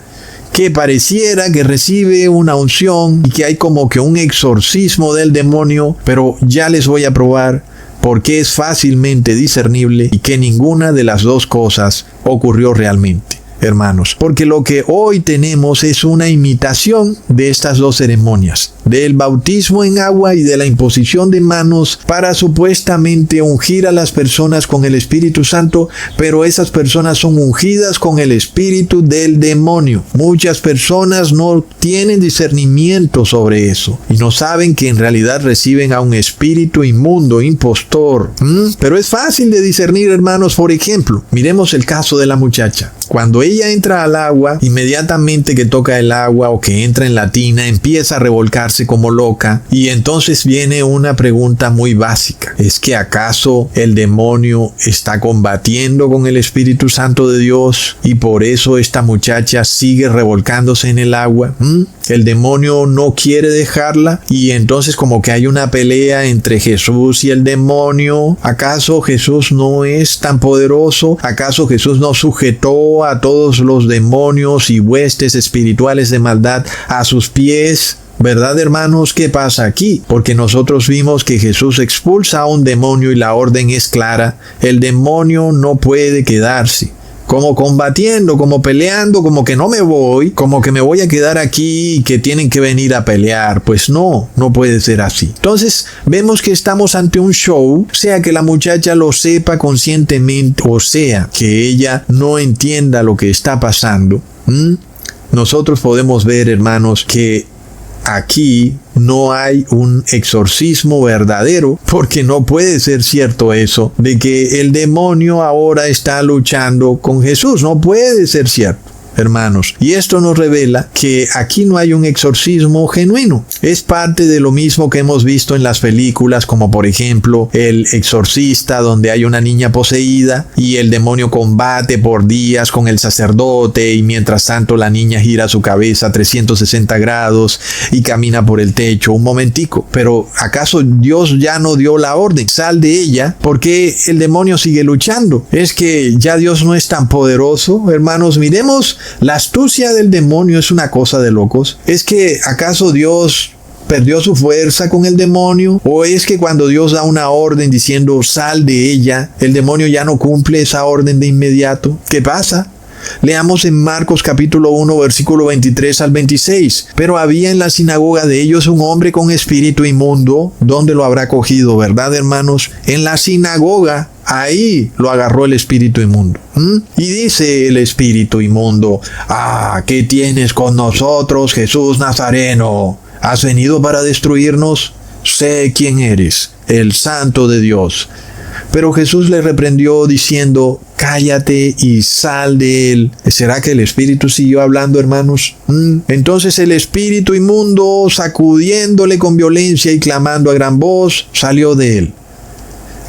que pareciera que recibe una unción y que hay como que un exorcismo del demonio, pero ya les voy a probar porque es fácilmente discernible y que ninguna de las dos cosas ocurrió realmente, hermanos. Porque lo que hoy tenemos es una imitación de estas dos ceremonias, del bautismo en agua y de la imposición de manos, para supuestamente ungir a las personas con el Espíritu Santo, pero esas personas son ungidas con el espíritu del demonio. Muchas personas no tienen discernimiento sobre eso y no saben que en realidad reciben a un espíritu inmundo, impostor. Pero es fácil de discernir, hermanos. Por ejemplo, miremos el caso de la muchacha. Cuando ella entra al agua, inmediatamente que toca el agua o que entra en la tina, empieza a revolcarse como loca, y entonces viene una pregunta muy básica: ¿es que acaso el demonio está combatiendo con el Espíritu Santo de Dios y por eso esta muchacha sigue revolcándose en el agua? El demonio no quiere dejarla, y entonces como que hay una pelea entre Jesús y el demonio. ¿Acaso Jesús no es tan poderoso? ¿Acaso Jesús no sujetó a todos los demonios y huestes espirituales de maldad a sus pies? ¿Verdad, hermanos? ¿Qué pasa aquí? Porque nosotros vimos que Jesús expulsa a un demonio y la orden es clara. El demonio no puede quedarse como combatiendo, como peleando, como que no me voy, como que me voy a quedar aquí y que tienen que venir a pelear. Pues no puede ser así. Entonces vemos que estamos ante un show, sea que la muchacha lo sepa conscientemente o sea que ella no entienda lo que está pasando. Nosotros podemos ver, hermanos, que aquí no hay un exorcismo verdadero, porque no puede ser cierto eso de que el demonio ahora está luchando con Jesús. No puede ser cierto, hermanos. Y esto nos revela que aquí no hay un exorcismo genuino. Es parte de lo mismo que hemos visto en las películas, como por ejemplo El Exorcista, donde hay una niña poseída y el demonio combate por días con el sacerdote, y mientras tanto la niña gira su cabeza 360 grados y camina por el techo. Un momentico, pero ¿acaso Dios ya no dio la orden? Sal de ella. ¿Por qué el demonio sigue luchando? ¿Es que ya Dios no es tan poderoso? Hermanos, miremos. La astucia del demonio es una cosa de locos. ¿Es que acaso Dios perdió su fuerza con el demonio? ¿O es que cuando Dios da una orden diciendo sal de ella, el demonio ya no cumple esa orden de inmediato? ¿Qué pasa? Leamos en Marcos capítulo 1 versículo 23 al 26. Pero había en la sinagoga de ellos un hombre con espíritu inmundo. ¿Dónde lo habrá cogido, verdad, hermanos? En la sinagoga. Ahí lo agarró el espíritu inmundo. Y dice el espíritu inmundo: ¿qué tienes con nosotros, Jesús Nazareno? ¿Has venido para destruirnos? Sé quién eres, el Santo de Dios. Pero Jesús le reprendió diciendo: cállate y sal de él. ¿Será que el espíritu siguió hablando, hermanos? Entonces el espíritu inmundo, sacudiéndole con violencia y clamando a gran voz, salió de él.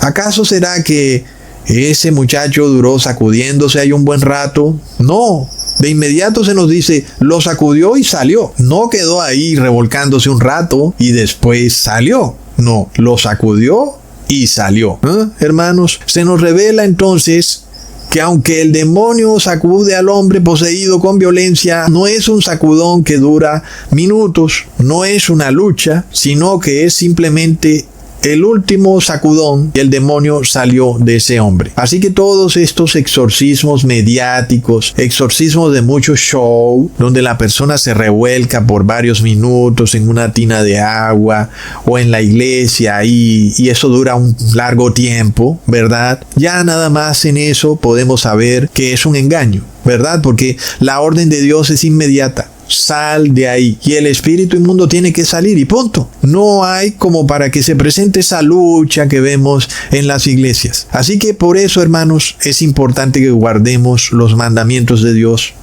¿Acaso será que ese muchacho duró sacudiéndose ahí un buen rato? No. De inmediato se nos dice, lo sacudió y salió. No quedó ahí revolcándose un rato y después salió. No, lo sacudió y salió. Hermanos, se nos revela entonces que aunque el demonio sacude al hombre poseído con violencia, no es un sacudón que dura minutos, no es una lucha, sino que es simplemente el último sacudón y el demonio salió de ese hombre. Así que todos estos exorcismos mediáticos, exorcismos de mucho show, donde la persona se revuelca por varios minutos en una tina de agua o en la iglesia y eso dura un largo tiempo, ¿verdad? Ya nada más en eso podemos saber que es un engaño, ¿verdad? Porque la orden de Dios es inmediata. Sal de ahí. Y el espíritu inmundo tiene que salir y punto. No hay como para que se presente esa lucha que vemos en las iglesias. Así que por eso, hermanos, es importante que guardemos los mandamientos de Dios,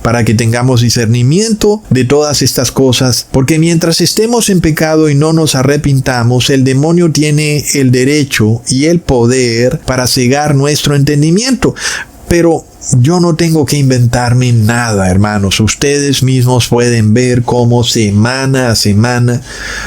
para que tengamos discernimiento de todas estas cosas, porque mientras estemos en pecado y no nos arrepintamos, el demonio tiene el derecho y el poder para cegar nuestro entendimiento. Pero yo no tengo que inventarme nada, hermanos. Ustedes mismos pueden ver cómo semana a semana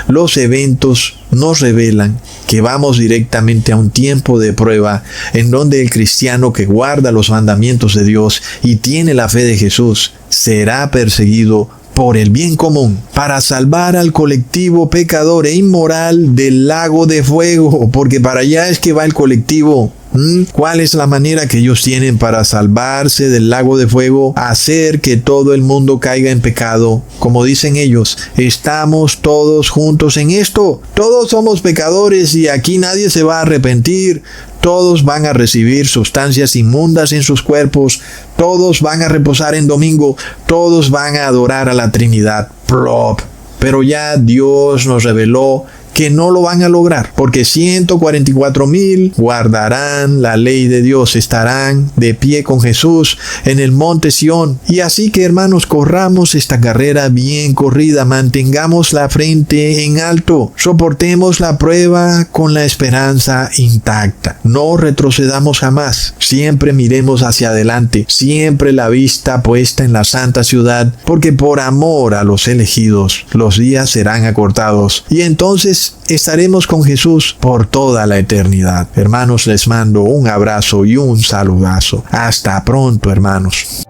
los eventos nos revelan que vamos directamente a un tiempo de prueba en donde el cristiano que guarda los mandamientos de Dios y tiene la fe de Jesús será perseguido por el bien común, para salvar al colectivo pecador e inmoral del lago de fuego, porque para allá es que va el colectivo. ¿Cuál es la manera que ellos tienen para salvarse del lago de fuego? Hacer que todo el mundo caiga en pecado. Como dicen ellos, estamos todos juntos en esto. Todos somos pecadores y aquí nadie se va a arrepentir. Todos van a recibir sustancias inmundas en sus cuerpos. Todos van a reposar en domingo. Todos van a adorar a la Trinidad. Plop. Pero ya Dios nos reveló que no lo van a lograr, porque 144,000 guardarán la ley de Dios, estarán de pie con Jesús en el monte Sión. Y así que, hermanos, corramos esta carrera bien corrida, mantengamos la frente en alto, soportemos la prueba con la esperanza intacta, no retrocedamos jamás, siempre miremos hacia adelante, siempre la vista puesta en la santa ciudad, porque por amor a los elegidos los días serán acortados y entonces estaremos con Jesús por toda la eternidad. Hermanos, les mando un abrazo y un saludazo. Hasta pronto, hermanos.